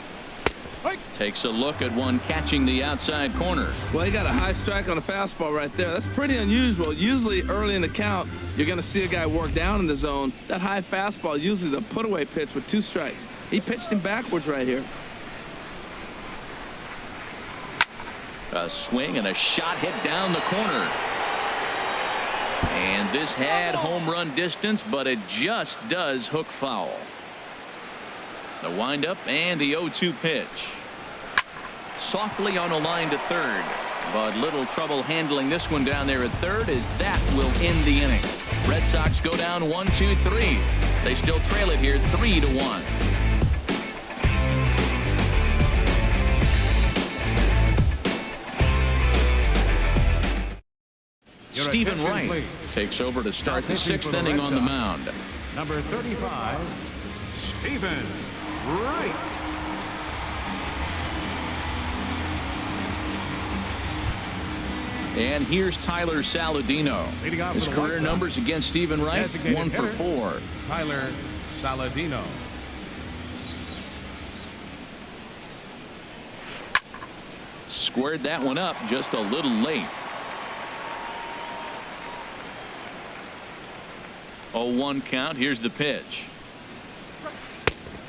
Takes a look at one catching the outside corner. Well, he got a high strike on a fastball right there. That's pretty unusual. Usually early in the count, you're going to see a guy work down in the zone. That high fastball, usually the put-away pitch with 2 strikes. He pitched him backwards right here. A swing and a shot hit down the corner. And this had home run distance, but it just does hook foul. The windup and the 0-2 pitch. Softly on a line to third, but little trouble handling this one down there at third, as that will end the inning. Red Sox go down 1-2-3. They still trail it here 3-1. Stephen Wright takes over to start the 6th inning on the mound. Number 35, Stephen Wright. And here's Tyler Saladino. His career numbers against Stephen Wright, 1 for 4. Tyler Saladino. Squared that one up just a little late. 0-1 count. Here's the pitch.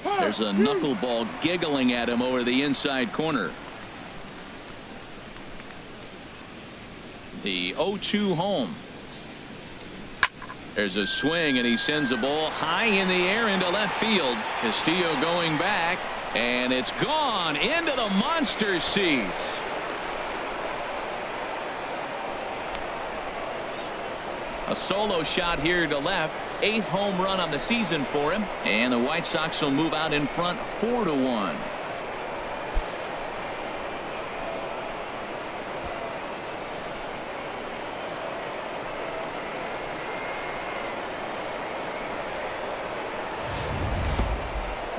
There's a knuckleball giggling at him over the inside corner. The 0-2 home. There's a swing, and he sends a ball high in the air into left field. Castillo going back, and it's gone into the monster seats. A solo shot here to left. 8th home run on the season for him. And the White Sox will move out in front 4-1.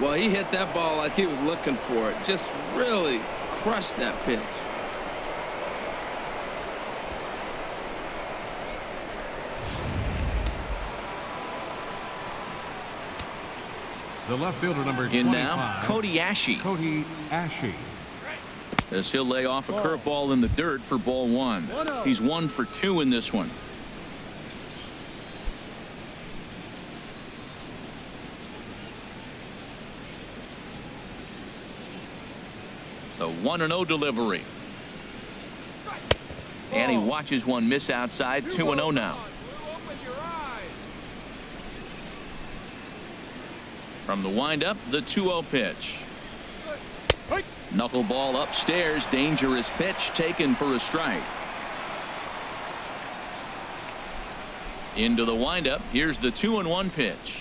Well, he hit that ball like he was looking for it. Just really crushed that pitch. The left fielder, number 25. In now, Cody Ashe. Cody Ashe. As he'll lay off a curveball in the dirt for ball 1. He's 1 for 2 in this one. The 1-0 delivery. And he watches one miss outside. 2-0 now. From the windup, the 2-0 pitch. Knuckleball upstairs. Dangerous pitch taken for a strike. Into the windup. Here's the 2-1 pitch.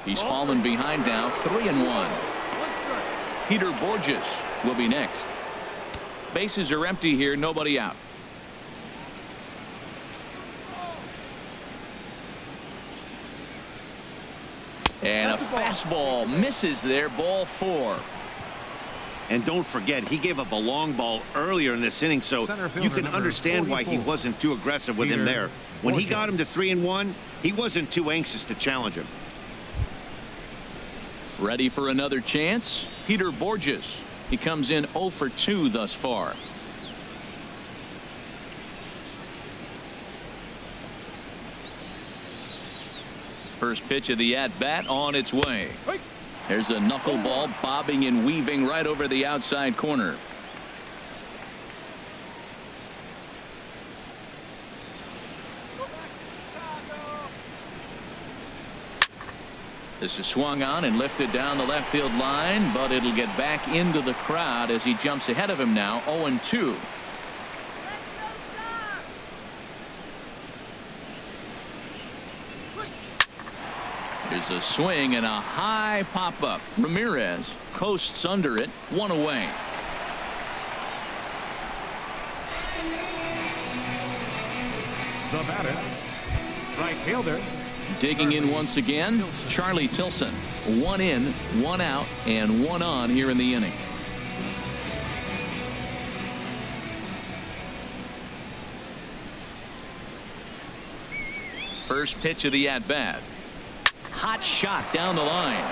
He's fallen behind now. 3-1. Peter Borges will be next. Bases are empty here. Nobody out. And a fastball misses there. Ball 4. And don't forget, he gave up a long ball earlier in this inning, so you can understand why he wasn't too aggressive with him there. When he got him to 3-1, he wasn't too anxious to challenge him. Ready for another chance? Peter Borges. He comes in 0 for 2 thus far. First pitch of the at-bat on its way. There's a knuckleball bobbing and weaving right over the outside corner. This is swung on and lifted down the left field line, but it'll get back into the crowd as he jumps ahead of him now. 0-2. Here's a swing and a high pop-up. Ramirez coasts under it, 1 away. The batter, right fielder. Digging in once again, Charlie Tilson. 1 in, 1 out, and 1 on here in the inning. First pitch of the at-bat. Hot shot down the line.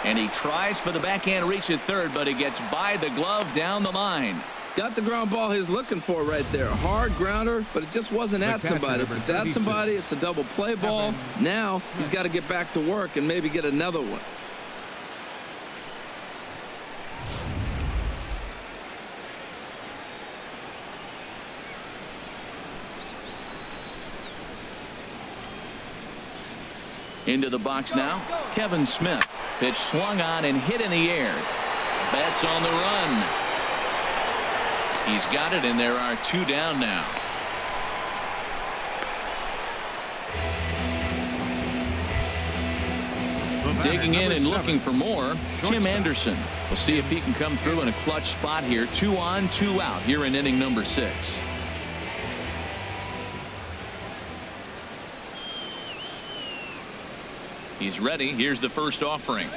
And he tries for the backhand reach at third, but he gets by the glove down the line. Got the ground ball he's looking for right there. Hard grounder, but it just wasn't at somebody. If it's at somebody, it's a double play ball. Now he's got to get back to work and maybe get another one. Into the box now, Kevin Smith. Pitch swung on and hit in the air. Betts on the run. He's got it, and there are 2 down now. Digging in and looking for more, Tim Anderson. We'll see if he can come through in a clutch spot here. 2 on, 2 out here in inning number 6. He's ready. Here's the first offering.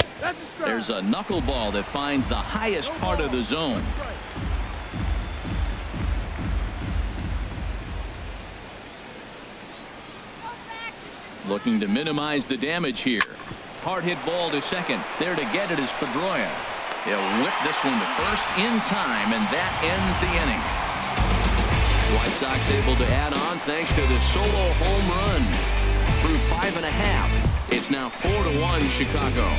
There's a knuckleball that finds the highest part of the zone. Looking to minimize the damage here. Hard hit ball to second. There to get it is Pedroia. He'll whip this one to first in time, and that ends the inning. White Sox able to add on thanks to the solo home run. Through 5.5. It's now 4-1 Chicago.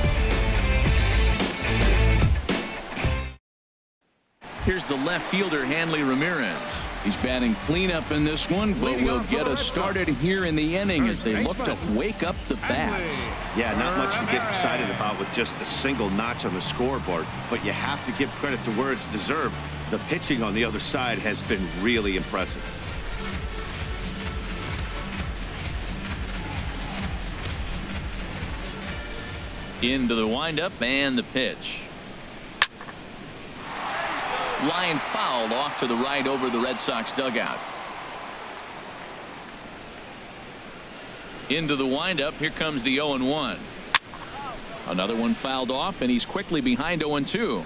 Here's the left fielder, Hanley Ramirez. He's batting cleanup in this one, but will get us started here in the inning as they look to wake up the bats. Yeah, not much to get excited about with just a single notch on the scoreboard, but you have to give credit to where it's deserved. The pitching on the other side has been really impressive. Into the windup and the pitch. Line foul off to the right over the Red Sox dugout. Into the windup. Here comes the 0-1. Another one fouled off, and he's quickly behind 0-2.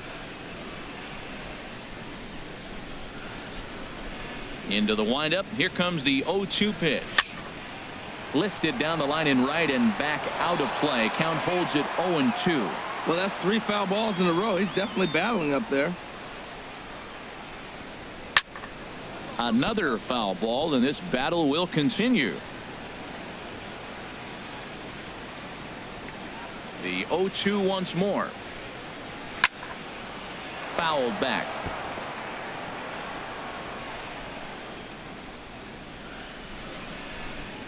Into the windup. Here comes the 0-2 pitch. Lifted down the line in right and back out of play. Count holds it 0-2. Well, that's 3 foul balls in a row. He's definitely battling up there. Another foul ball, and this battle will continue. The 0-2 once more. Fouled back.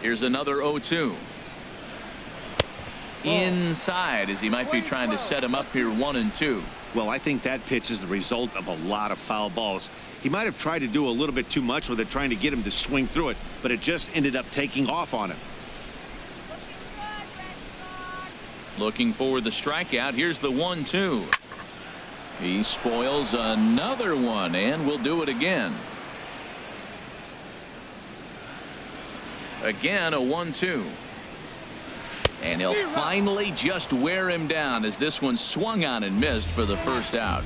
Here's another 0-2. Inside, as he might be trying to set him up here 1-2. Well, I think that pitch is the result of a lot of foul balls. He might have tried to do a little bit too much with it, trying to get him to swing through it, but it just ended up taking off on him. Looking for the strikeout. Here's the 1-2. He spoils another one, and will do it again. Again, a 1-2. And he'll finally just wear him down as this one swung on and missed for the first out.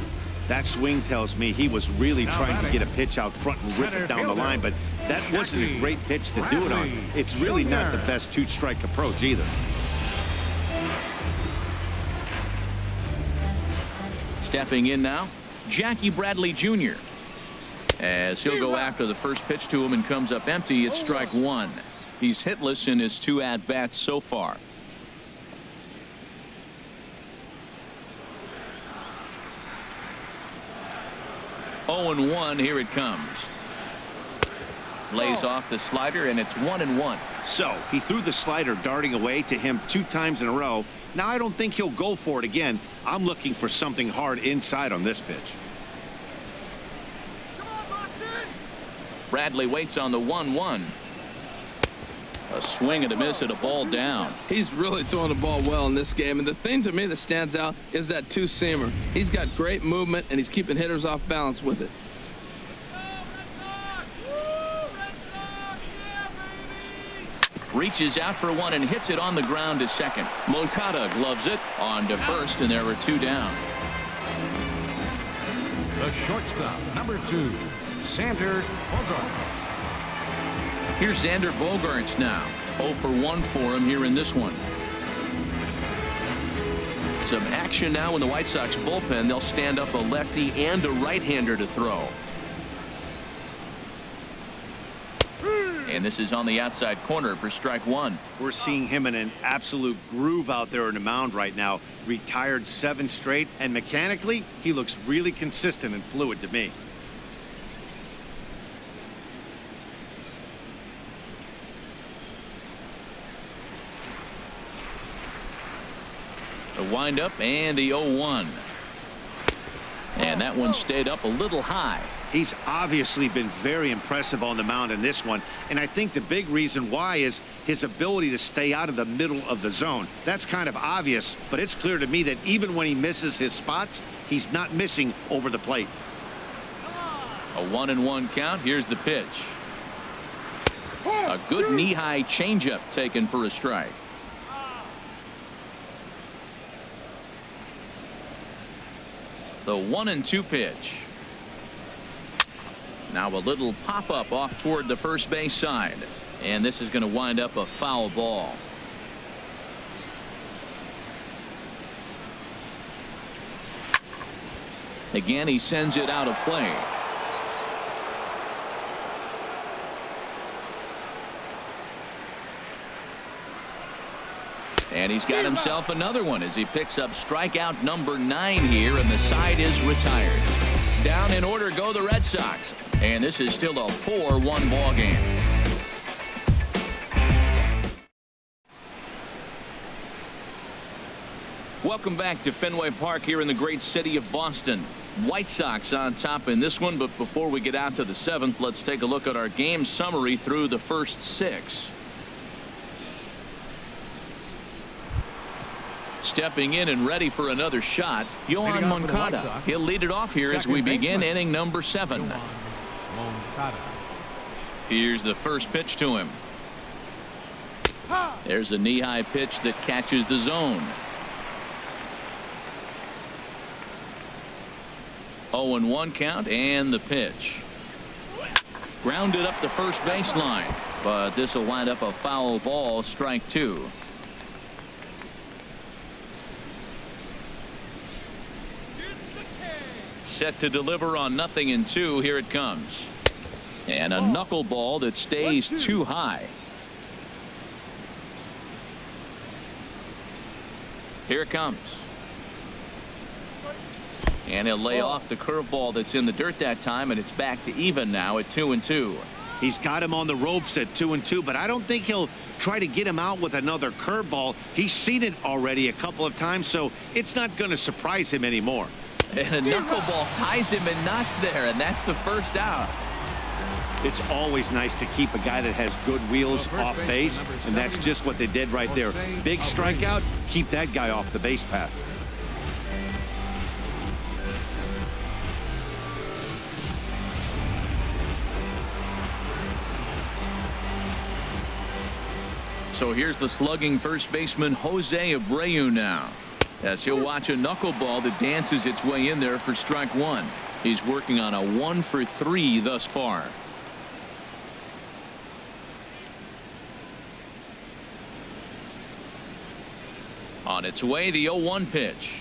That swing tells me he was really trying to get a pitch out front and rip it down the line, but that wasn't a great pitch to do it on. It's really not the best 2-strike approach either. Stepping in now, Jackie Bradley Jr. As he'll go after the first pitch to him and comes up empty. It's strike 1. He's hitless in his 2 at-bats so far. Oh, 0-1. Here it comes. Lays off the slider, and it's 1-1. So he threw the slider darting away to him 2 times in a row. Now I don't think he'll go for it again. I'm looking for something hard inside on this pitch. Bradley waits on the 1-1. A swing and a miss and a ball down. He's really throwing the ball well in this game. And the thing to me that stands out is that two-seamer. He's got great movement, and he's keeping hitters off balance with it. Reaches out for one and hits it on the ground to second. Moncada gloves it on to first, and there are two down. The shortstop, number 2, Xander Bogaerts. Here's Xander Bogaerts now. 0 for 1 for him here in this one. Some action now in the White Sox bullpen. They'll stand up a lefty and a right-hander to throw. And this is on the outside corner for strike one. We're seeing him in an absolute groove out there on the mound right now. Retired 7 straight, and mechanically, he looks really consistent and fluid to me. The windup and the 0-1. And that one stayed up a little high. He's obviously been very impressive on the mound in this one, and I think the big reason why is his ability to stay out of the middle of the zone. That's kind of obvious, but it's clear to me that even when he misses his spots, he's not missing over the plate. A 1-1 count. Here's the pitch. A good knee-high changeup taken for a strike. The 1-2 pitch. Now a little pop-up off toward the first base side. And this is going to wind up a foul ball. Again, he sends it out of play. And he's got himself another one as he picks up strikeout number 9 here, and the side is retired. Down in order go the Red Sox, and this is still a 4-1 ball game. Welcome back to Fenway Park here in the great city of Boston. White Sox on top in this one, but before we get out to the 7th, let's take a look at our game summary through the first 6. Stepping in and ready for another shot, Yohan Moncada. He'll lead it off here as we begin inning number 7. Here's the first pitch to him. There's a knee-high pitch that catches the zone. 0-1 count, and the pitch. Grounded up the first baseline, but this will wind up a foul ball, strike 2. Set to deliver on 0-2. Here it comes. And a knuckleball that stays too high. Here it comes. And he'll lay off the curveball that's in the dirt that time, and it's back to even now at 2-2. He's got him on the ropes at 2-2, but I don't think he'll try to get him out with another curveball. He's seen it already a couple of times, so it's not going to surprise him anymore. And a knuckleball ties him in knots there, and that's the first out. It's always nice to keep a guy that has good wheels off base, and that's just what they did right there. Big strikeout, keep that guy off the base path. So here's the slugging first baseman Jose Abreu now, as he'll watch a knuckleball that dances its way in there for strike 1. He's working on a 1 for 3 thus far. On its way, the 0-1 pitch.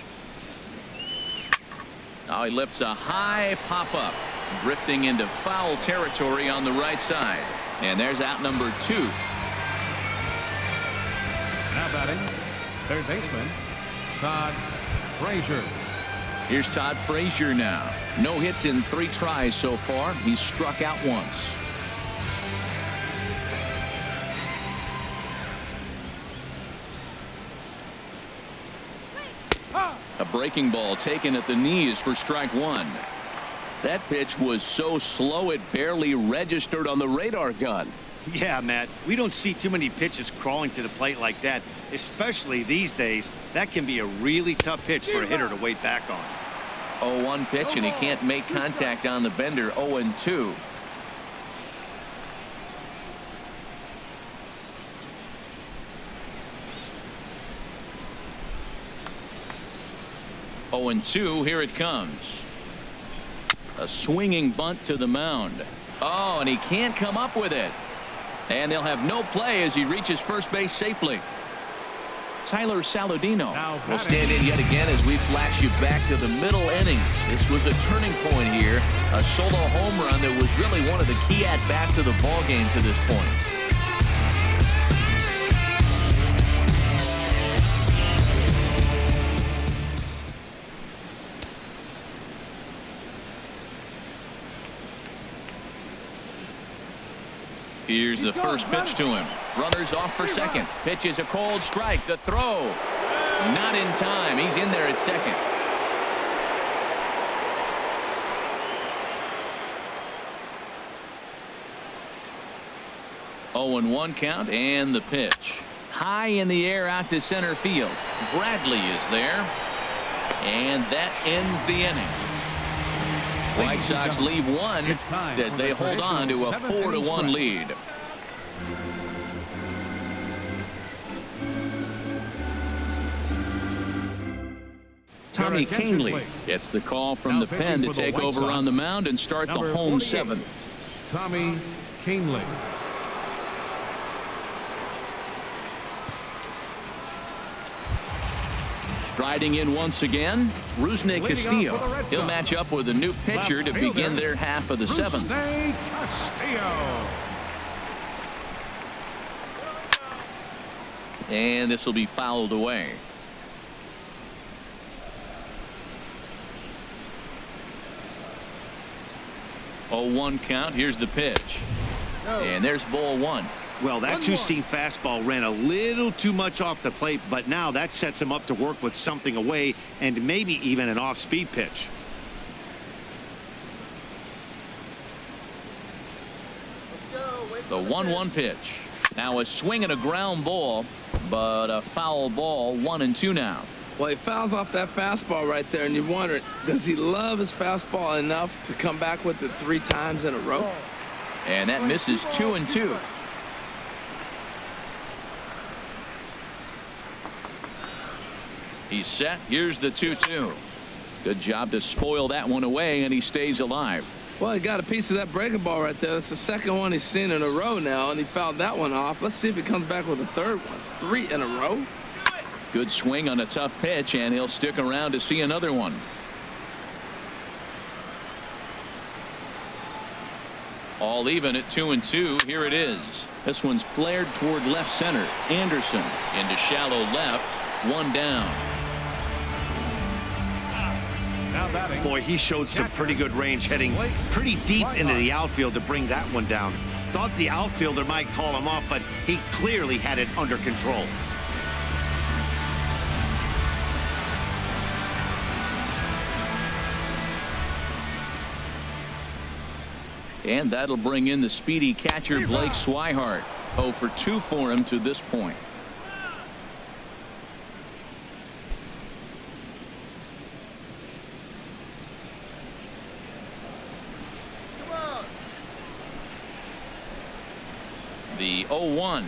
Now he lifts a high pop-up, drifting into foul territory on the right side. And there's out number 2. Now batting, third baseman, Todd Frazier. Here's Todd Frazier now. No hits in 3 tries so far. He's struck out once. A breaking ball taken at the knees for strike 1. That pitch was so slow it barely registered on the radar gun. Yeah, Matt, we don't see too many pitches crawling to the plate like that, especially these days. That can be a really tough pitch for a hitter to wait back on. 0-1 pitch, and he can't make contact on the bender. 0-2. Oh, and 2, here it comes. A swinging bunt to the mound. Oh, and he can't come up with it. And they'll have no play as he reaches first base safely. Tyler Saladino will stand in yet again as we flash you back to the middle innings. This was a turning point here. A solo home run that was really one of the key at-bats of the ballgame to this point. Here's the first pitch to him. Runners off for second. Pitch is a cold strike. The throw. Not in time. He's in there at second. Oh, and 1 count, and the pitch. High in the air out to center field. Bradley is there. And that ends the inning. White Sox leave one as they hold on to a 4-1 lead. Tommy Canely gets the call from the pen to take over on the mound and start the home 7th. Tommy Canely. Striding in once again, Rusney Castillo. He'll match up with a new pitcher to begin their half of the 7th. And this will be fouled away. Oh, 1 count. Here's the pitch. And there's ball 1. Well, that two-seam fastball ran a little too much off the plate, but now that sets him up to work with something away and maybe even an off-speed pitch. The 1-1 pitch. Now a swing and a ground ball, but a foul ball. 1-2 now. Well, he fouls off that fastball right there, and you wonder, does he love his fastball enough to come back with it 3 times in a row? And that misses. 2-2. He's set. Here's the 2-2. Good job to spoil that one away, and he stays alive. Well, he got a piece of that breaking ball right there. That's the second one he's seen in a row now, and he fouled that one off. Let's see if he comes back with a third one. 3 in a row. Good swing on a tough pitch, and he'll stick around to see another one. All even at 2-2. Here it is. This one's flared toward left center. Anderson into shallow left. 1 down. Boy, he showed some pretty good range, heading pretty deep into the outfield to bring that one down. Thought the outfielder might call him off, but he clearly had it under control. And that'll bring in the speedy catcher Blake Swihart. 0 for 2 for him to this point. The 0-1,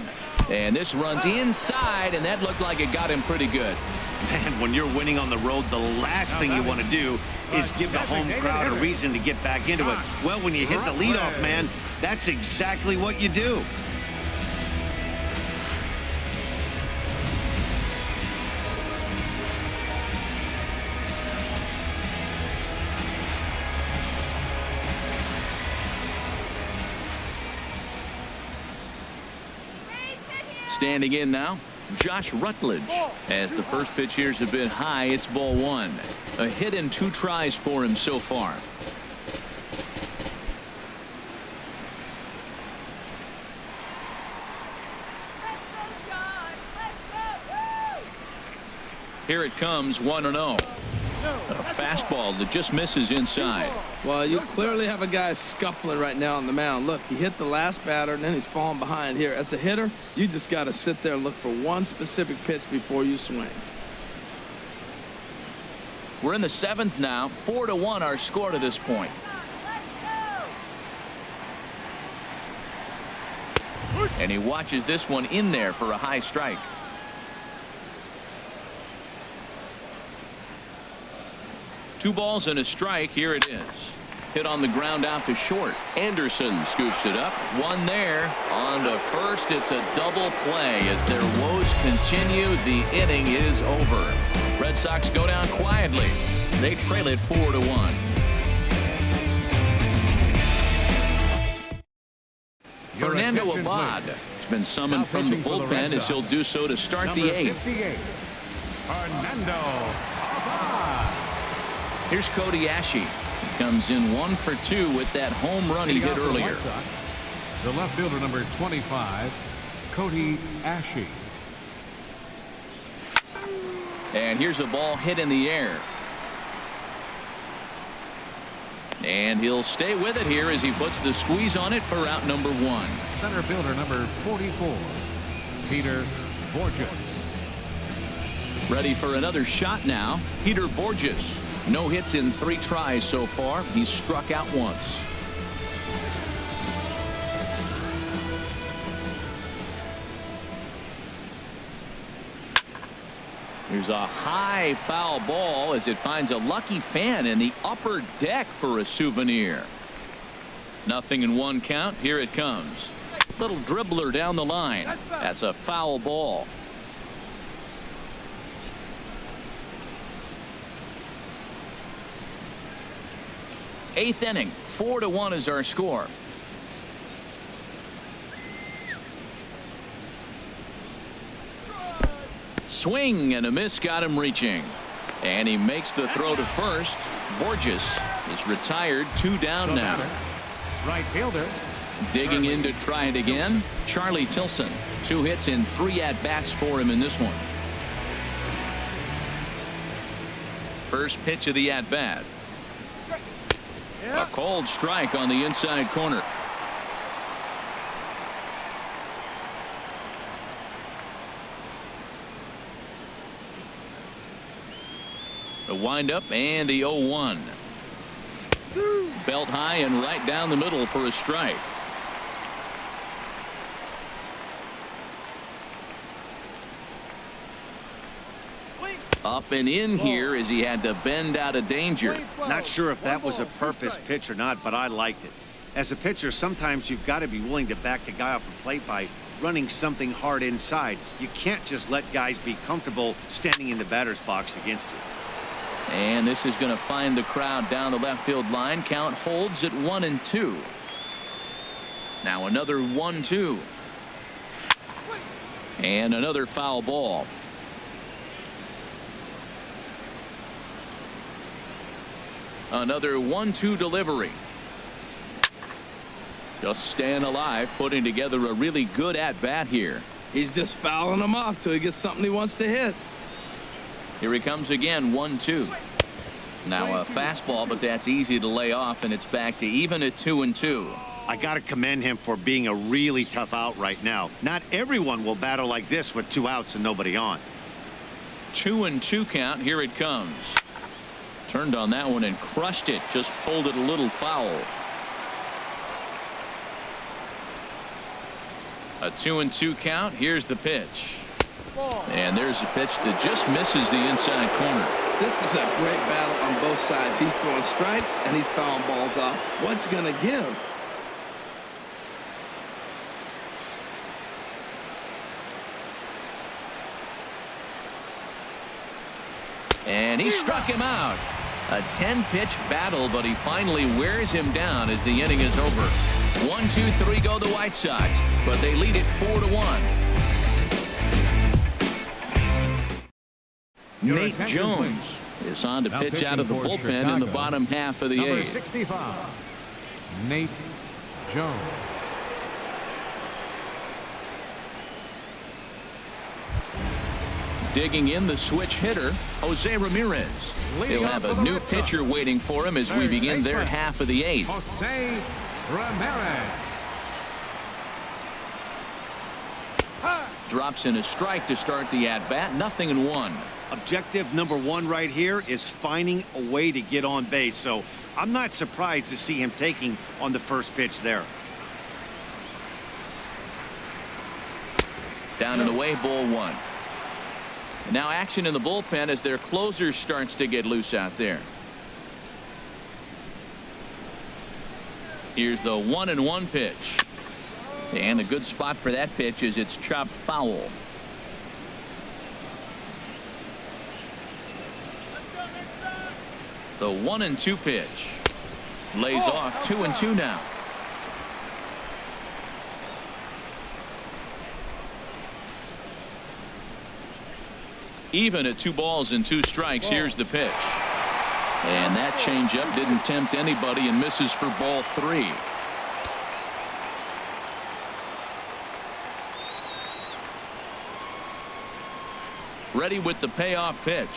and this runs inside, and that looked like it got him pretty good. Man, when you're winning on the road, the last thing you want to do is give the home crowd a reason to get back into it. Well, when you hit the leadoff man, that's exactly what you do. Standing in now, Josh Rutledge. As the first pitch here's a bit high, it's ball 1. A hit in 2 tries for him so far. Here it comes. 1-0. A fastball that just misses inside. Well, you clearly have a guy scuffling right now on the mound. Look, he hit the last batter, and then he's falling behind here. As a hitter, you just got to sit there and look for one specific pitch before you swing. We're in the 7th now. 4-1 our score to this point. And he watches this one in there for a high strike. Two balls and a strike. Here it is. Hit on the ground out to short. Anderson scoops it up. One there. On to first. It's a double play as their woes continue. The inning is over. Red Sox go down quietly. They trail it 4-1. Fernando Abad has been summoned from the bullpen as he'll do so to start the 8th. Fernando Abad. Here's Cody Ashe. He comes in 1 for 2 with that home run he hit earlier. The left fielder, number 25, Cody Ashe. And here's a ball hit in the air. And he'll stay with it here as he puts the squeeze on it for out number 1. Center fielder, number 44, Peter Borges. Ready for another shot now. Peter Borges. No hits in 3 tries so far. He's struck out once. Here's a high foul ball as it finds a lucky fan in the upper deck for a souvenir. Nothing in 1 count. Here it comes. Little dribbler down the line. That's a foul ball. Eighth inning. 4-1 is our score. Swing and a miss got him reaching. And he makes the throw to first. Borges is retired. 2 down now. Right fielder. Digging in to try it again. Charlie Tilson. 2 hits in 3 at-bats for him in this one. First pitch of the at-bat. A cold strike on the inside corner. The windup and the 0-1. Belt high and right down the middle for a strike. Up and in here as he had to bend out of danger. Not sure if that was a purpose pitch or not, but I liked it. As a pitcher, sometimes you've got to be willing to back the guy off the plate by running something hard inside. You can't just let guys be comfortable standing in the batter's box against you. And this is going to find the crowd down the left field line. Count holds at 1-2. Now another 1-2. And another foul ball. Another 1-2 delivery. Just staying alive, putting together a really good at-bat here. He's just fouling them off till he gets something he wants to hit. Here he comes again. 1-2. Now a fastball, but that's easy to lay off, and it's back to even at 2-2. I got to commend him for being a really tough out right now. Not everyone will battle like this with 2 outs and nobody on. 2-2 count. Here it comes. Turned on that one and crushed it. Just pulled it a little foul. A 2-2 count. Here's the pitch. And there's a pitch that just misses the inside corner. This is a great battle on both sides. He's throwing strikes and he's fouling balls off. What's he going to give? And he struck him out. A 10-pitch battle, but he finally wears him down as the inning is over. 1-2-3 go the White Sox, but they lead it 4-1. Nate Jones is on to pitch out of the bullpen in the bottom half of the 8th. 65, Nate Jones. Digging in, the switch hitter, Jose Ramirez. He'll have a new pitcher waiting for him as we begin their half of the eighth. Jose Ramirez. Drops in a strike to start the at-bat. 0-1. Objective number one right here is finding a way to get on base. So I'm not surprised to see him taking on the first pitch there. Down and away, ball one. And now action in the bullpen as their closer starts to get loose out there. Here's the 1-1 pitch. And a good spot for that pitch is it's chopped foul. The 1-2 pitch. Lays off 2-2 now. Even at 2 balls and 2 strikes. Here's the pitch. And that changeup didn't tempt anybody and misses for ball 3. Ready with the payoff pitch.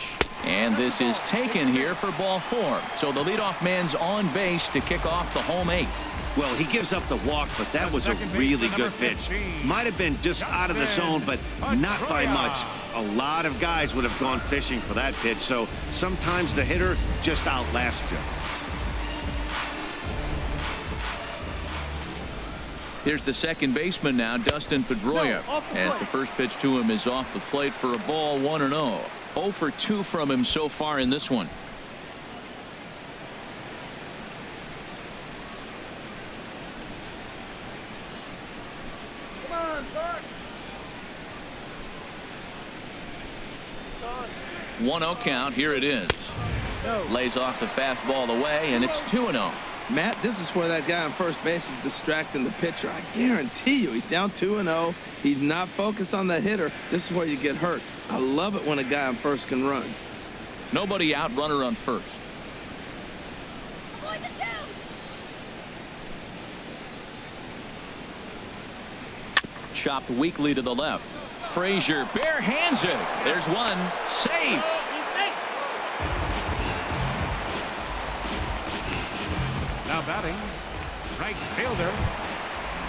And this is taken here for ball 4. So the leadoff man's on base to kick off the home 8th. Well, he gives up the walk, but that was a really good pitch. Might have been just out of the zone, but not by much. A lot of guys would have gone fishing for that pitch, so sometimes the hitter just outlasts you. Here's the second baseman now, Dustin Pedroia, as the first pitch to him is off the plate for a ball. 1-0. 0 for 2 from him so far in this one. Come on, Bart. 1-0 count. Here it is. Lays off the fastball away, and it's 2-0. Matt, this is where that guy on first base is distracting the pitcher. I guarantee you he's down 2-0. He's not focused on the hitter. This is where you get hurt. I love it when a guy on first can run. Nobody out, runner on first. Chopped weakly to the left. Frazier bare hands it. There's one. Safe. Now batting, right fielder,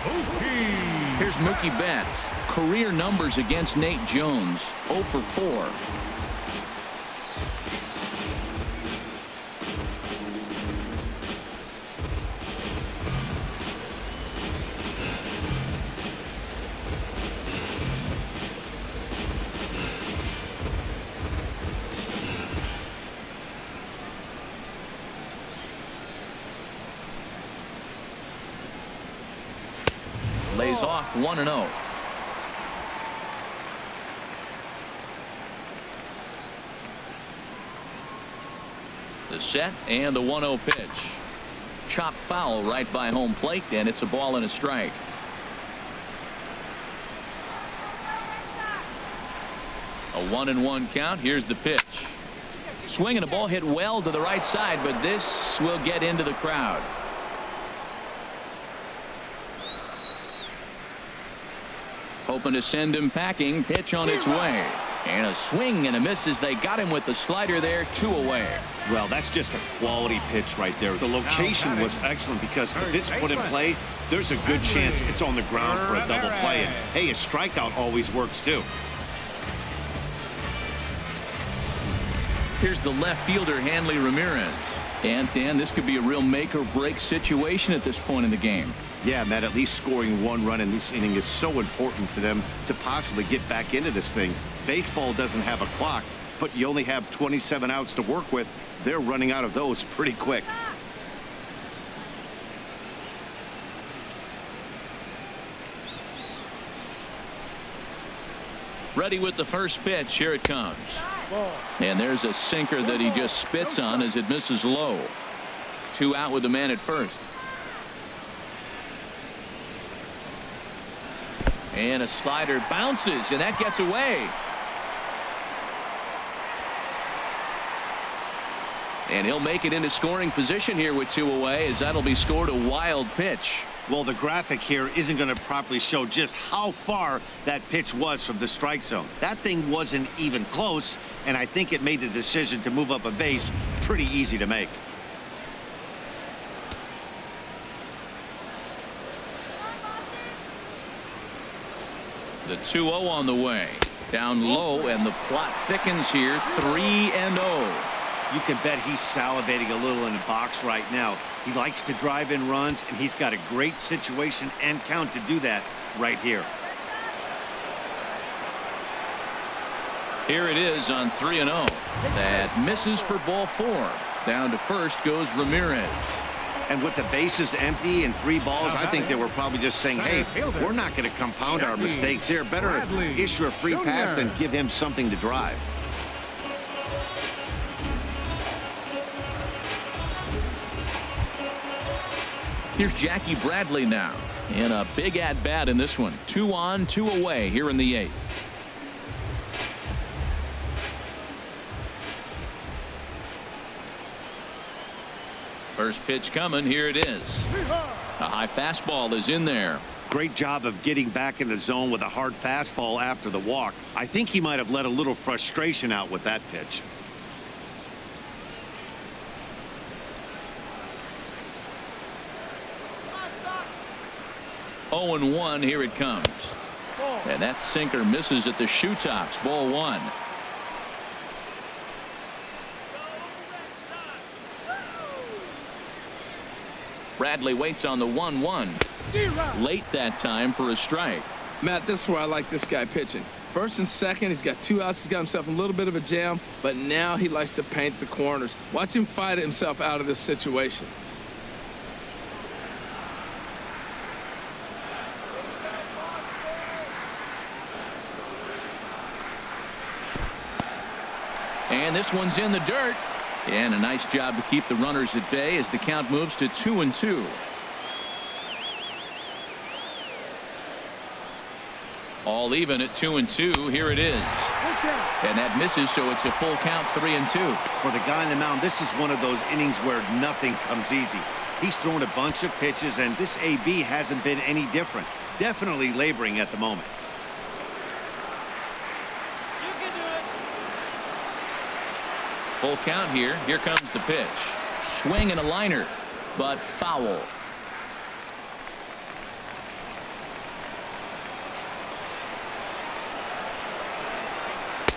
Mookie. Here's Mookie Betts. Career numbers against Nate Jones. 0 for 4. Lays off 1-0. The set and the 1-0 pitch. Chop foul right by home plate, and it's a ball and a strike. A 1-1 count. Here's the pitch. Swinging a ball hit well to the right side, but this will get into the crowd. Hoping to send him packing. Pitch on its way. And a swing and a miss as they got him with the slider there. 2 away. Well, that's just a quality pitch right there. The location was excellent because if it's put in play, there's a good chance it's on the ground for a double play. And hey, a strikeout always works too. Here's the left fielder, Hanley Ramirez. And Dan, this could be a real make or break situation at this point in the game. Yeah, Matt, at least scoring 1 run in this inning is so important to them to possibly get back into this thing. Baseball doesn't have a clock, but you only have 27 outs to work with. They're running out of those pretty quick. Ready with the first pitch. Here it comes. And there's a sinker that he just spits on as it misses low. 2 out with the man at first. And a slider bounces, and that gets away. And he'll make it into scoring position here with 2 away, as that'll be scored. A wild pitch. Well, the graphic here isn't going to properly show just how far that pitch was from the strike zone. That thing wasn't even close, and I think it made the decision to move up a base pretty easy to make. The 2-0 on the way. Down low, and the plot thickens here. 3-0. You can bet he's salivating a little in the box right now. He likes to drive in runs, and he's got a great situation and count to do that right here. Here it is on 3-0. That misses for ball 4. Down to first goes Ramirez. And with the bases empty and 3 balls, I think they were probably just saying, hey, we're not going to compound our mistakes here. Better issue a free pass and give him something to drive. Here's Jackie Bradley now in a big at-bat in this one. 2 on, 2 away here in the 8th. First pitch coming. Here it is. A high fastball is in there. Great job of getting back in the zone with a hard fastball after the walk. I think he might have let a little frustration out with that pitch. Oh, and 1. Here it comes. And that sinker misses at the shoe tops. Ball 1. Bradley waits on the 1-1. Late that time for a strike. Matt, this is where I like this guy pitching. First and second, he's got 2 outs. He's got himself a little bit of a jam, but now he likes to paint the corners. Watch him fight himself out of this situation. And this one's in the dirt. And a nice job to keep the runners at bay as the count moves to 2-2. All even at 2-2. Here it is. And that misses, so it's a full count, 3-2. For the guy on the mound, this is one of those innings where nothing comes easy. He's thrown a bunch of pitches, and this AB hasn't been any different. Definitely laboring at the moment. Full count here. Here comes the pitch. Swing and a liner, but foul.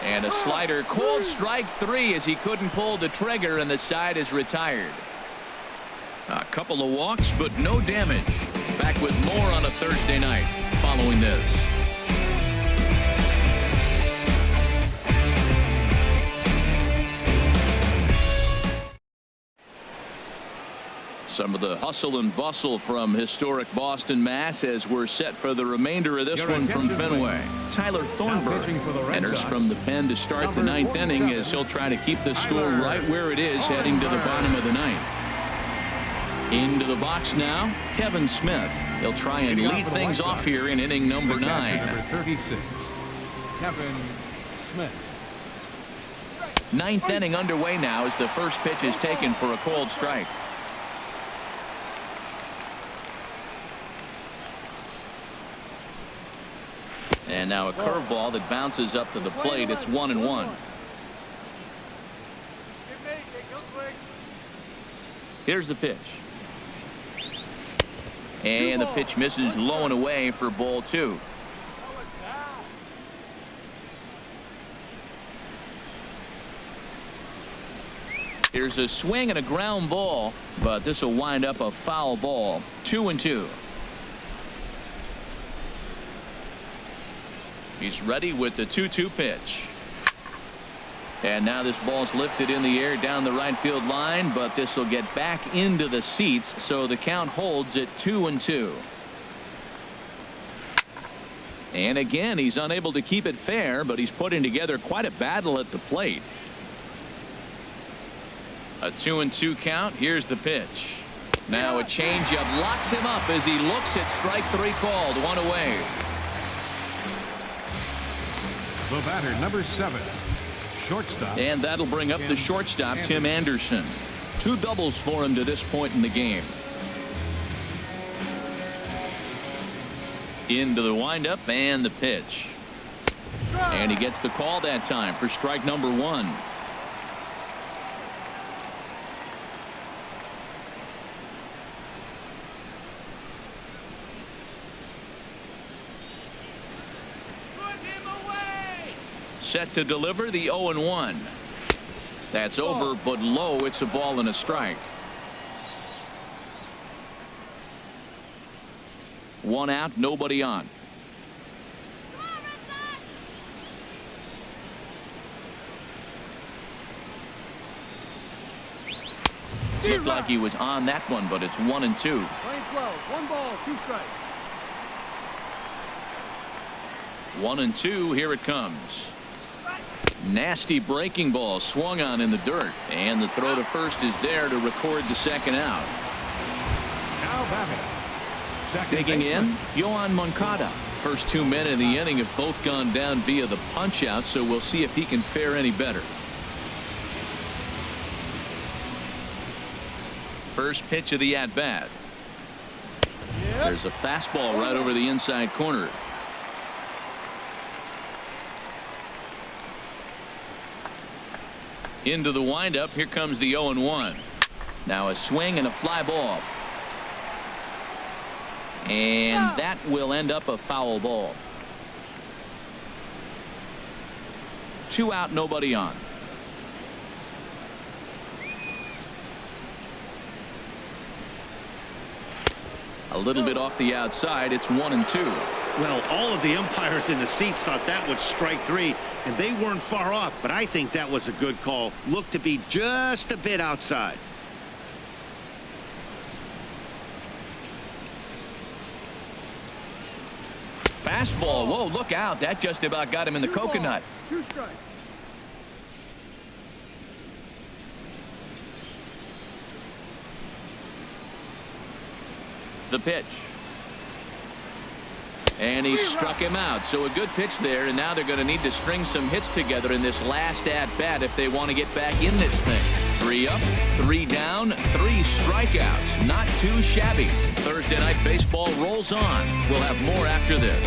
And a slider called strike 3 as he couldn't pull the trigger, and the side is retired. A couple of walks, but no damage. Back with more on a Thursday night following this. Some of the hustle and bustle from historic Boston, Mass. as we're set for the remainder of this one from Fenway. Tyler Thornburg enters from the pen to start the 9th inning as he'll try to keep the score right where it is heading to the bottom of the 9th. Into the box now, Kevin Smith. He'll try and lead things off here in inning number 9. Number 36, Kevin Smith. 9th inning underway now as the first pitch is taken for a called strike. And now a curveball that bounces up to the plate. It's 1-1. Here's the pitch. And the pitch misses low and away for ball 2. Here's a swing and a ground ball, but this will wind up a foul ball. 2-2. He's ready with the 2-2 pitch. And now this ball's lifted in the air down the right field line, but this will get back into the seats, so the count holds at 2-2. And again, he's unable to keep it fair, but he's putting together quite a battle at the plate. A 2-2 count. Here's the pitch. Now a changeup locks him up as he looks at strike 3 called. 1 away. The batter, number 7, shortstop. And that'll bring up the shortstop, Tim Anderson. 2 doubles for him to this point in the game. Into the windup and the pitch. And he gets the call that time for strike number one. Set to deliver the 0-1. That's over, but low. It's a ball and a strike. One out, nobody on. Looked like he was on that one, but it's 1-2. Playing 12, 1 ball, 2 strikes. 1-2. Here it comes. Nasty breaking ball swung on in the dirt, and the throw to first is there to record the second out. Now batting. Digging in, Yohan Moncada. First 2 men in the inning have both gone down via the punch out, so we'll see if he can fare any better. First pitch of the at bat. There's a fastball right over the inside corner. Into the windup. Here comes the 0-1. Now a swing and a fly ball. And that will end up a foul ball. 2 out, nobody on. A little bit off the outside. It's 1-2. Well, all of the umpires in the seats thought that was strike 3, and they weren't far off, but I think that was a good call. Looked to be just a bit outside. Fastball. Whoa, look out. That just about got him in the coconut. 2 strikes. The pitch. And he struck him out. So a good pitch there, and now they're going to need to string some hits together in this last at bat if they want to get back in this thing. 3 up, 3 down, 3 strikeouts. Not too shabby. Thursday Night Baseball rolls on. We'll have more after this.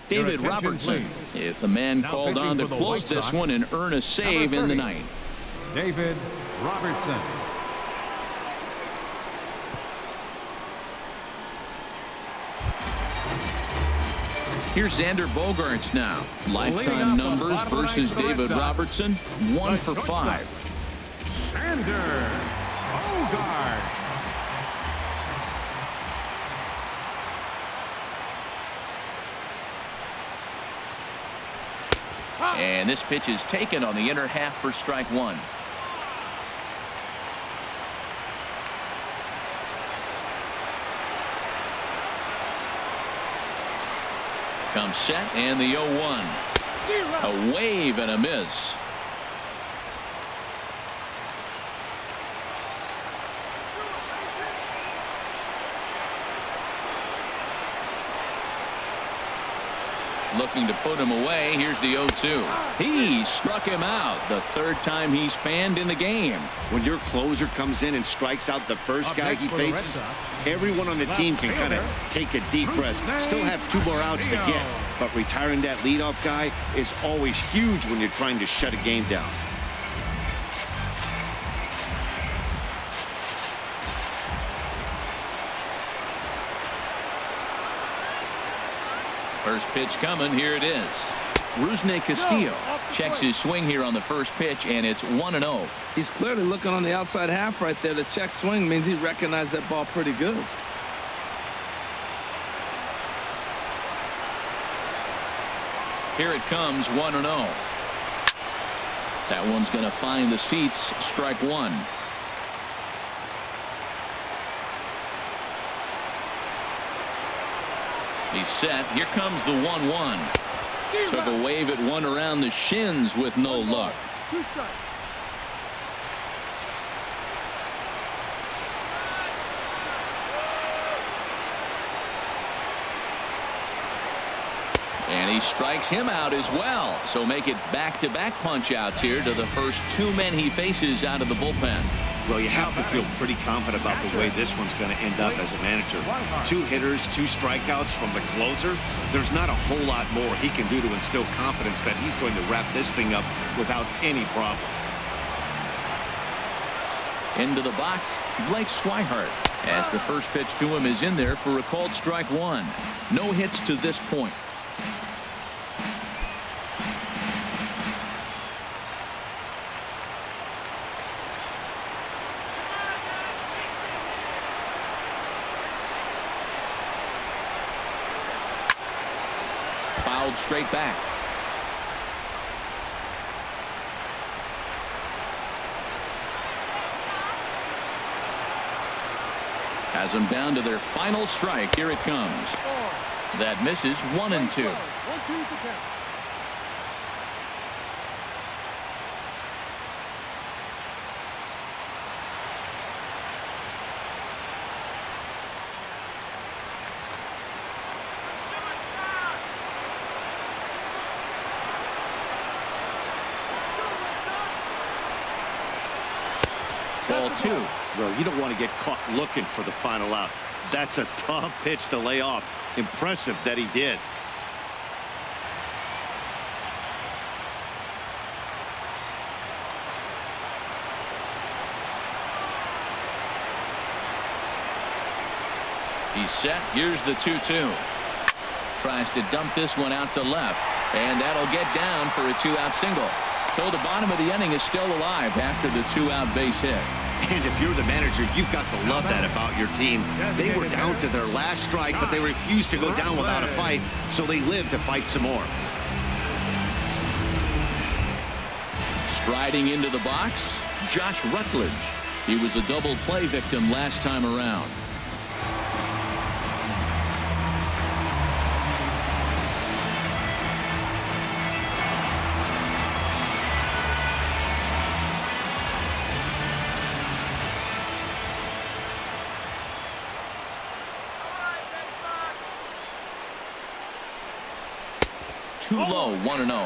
David Robertson is the man Now called on to pitching for the close White this Sox, one and earn a save in the ninth. David Robertson. Here's Xander Bogaerts now. Leading Lifetime off numbers the bottom versus right for the David Red Sox. Robertson. 1 for 5. Xander Bogaerts. And this pitch is taken on the inner half for strike 1. Comes set and the 0-1. A wave and a miss. Looking to put him away. Here's the 0-2. He struck him out. The 3rd time he's fanned in the game. When your closer comes in and strikes out the first Up guy next he for the Red faces, Sox, everyone on the team can kind of take a deep breath. Still have 2 more outs to get, but retiring that leadoff guy is always huge when you're trying to shut a game down. First pitch coming. Here it is. Rusney Castillo checks his swing here on the first pitch, and it's 1-0. He's clearly looking on the outside half right there. The check swing means he recognized that ball pretty good. Here it comes, 1-0. That one's going to find the seats. Strike 1. He's set. Here comes the 1-1. Took a wave at one around the shins with no luck. 2 strikes. And he strikes him out as well. So make it back-to-back punch outs here to the first 2 men he faces out of the bullpen. Well, you have to feel pretty confident about the way this one's going to end up as a manager. 2 hitters, 2 strikeouts from the closer. There's not a whole lot more he can do to instill confidence that he's going to wrap this thing up without any problem. Into the box, Blake Swihart, as the first pitch to him is in there for a called strike 1. No hits to this point. Fouled straight back. Has them down to their final strike. Here it comes. That misses. 1-2. 1-2 to count. Ball 2. Well, you don't want to get caught looking for the final out. That's a tough pitch to lay off. Impressive that he did. He's set. Here's the 2-2. Tries to dump this one out to left, and that'll get down for a 2-out single. So the bottom of the inning is still alive after the 2-out base hit. And if you're the manager, you've got to love that about your team. They were down to their last strike, but they refused to go down without a fight, so they lived to fight some more. Striding into the box, Josh Rutledge. He was a double play victim last time around. Too low, 1-0. 1-0.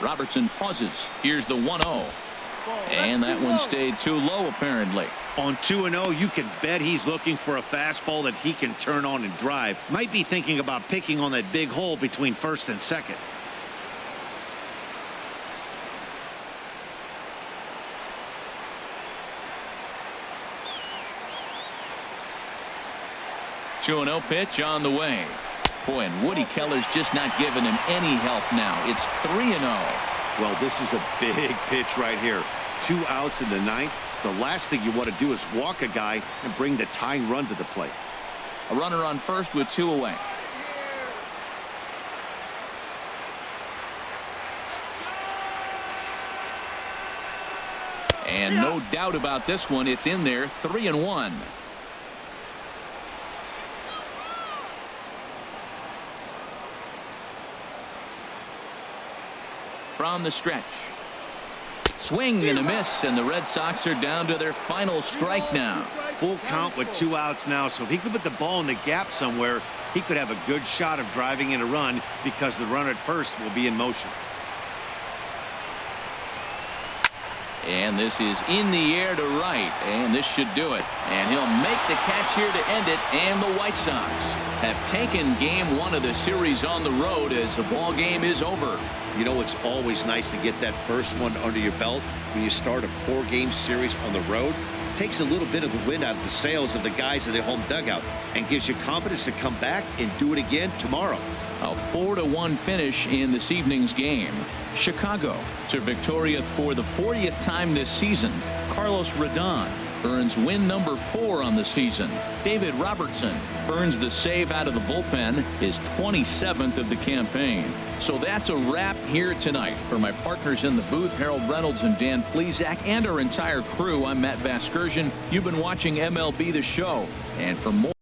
Robertson pauses. Here's the 1-0. And that one stayed too low, apparently. On 2-0, you can bet he's looking for a fastball that he can turn on and drive. Might be thinking about picking on that big hole between first and second. Two 2-0 pitch on the way. Boy, and Woody Keller's just not giving him any help now. It's 3-0. Well, this is a big pitch right here. 2 outs in the 9th. The last thing you want to do is walk a guy and bring the tying run to the plate. A runner on first with 2 away. And no doubt about this one. It's in there. 3-1. From the stretch. Swing and a miss, and the Red Sox are down to their final strike now. Full count with 2 outs now, so if he could put the ball in the gap somewhere, he could have a good shot of driving in a run because the runner at first will be in motion. And this is in the air to right, and this should do it. And he'll make the catch here to end it, and the White Sox have taken game 1 of the series on the road as the ball game is over. You know, it's always nice to get that first one under your belt when you start a 4-game series on the road. Takes a little bit of the wind out of the sails of the guys in their home dugout and gives you confidence to come back and do it again tomorrow. A 4-1 finish in this evening's game. Chicago to victoria for the 40th time this season. Carlos Rodon earns win number 4 on the season. David Robertson earns the save out of the bullpen, his 27th of the campaign. So that's a wrap here tonight. For my partners in the booth, Harold Reynolds and Dan Plesac, and our entire crew, I'm Matt Vasgersian. You've been watching MLB The Show. And for more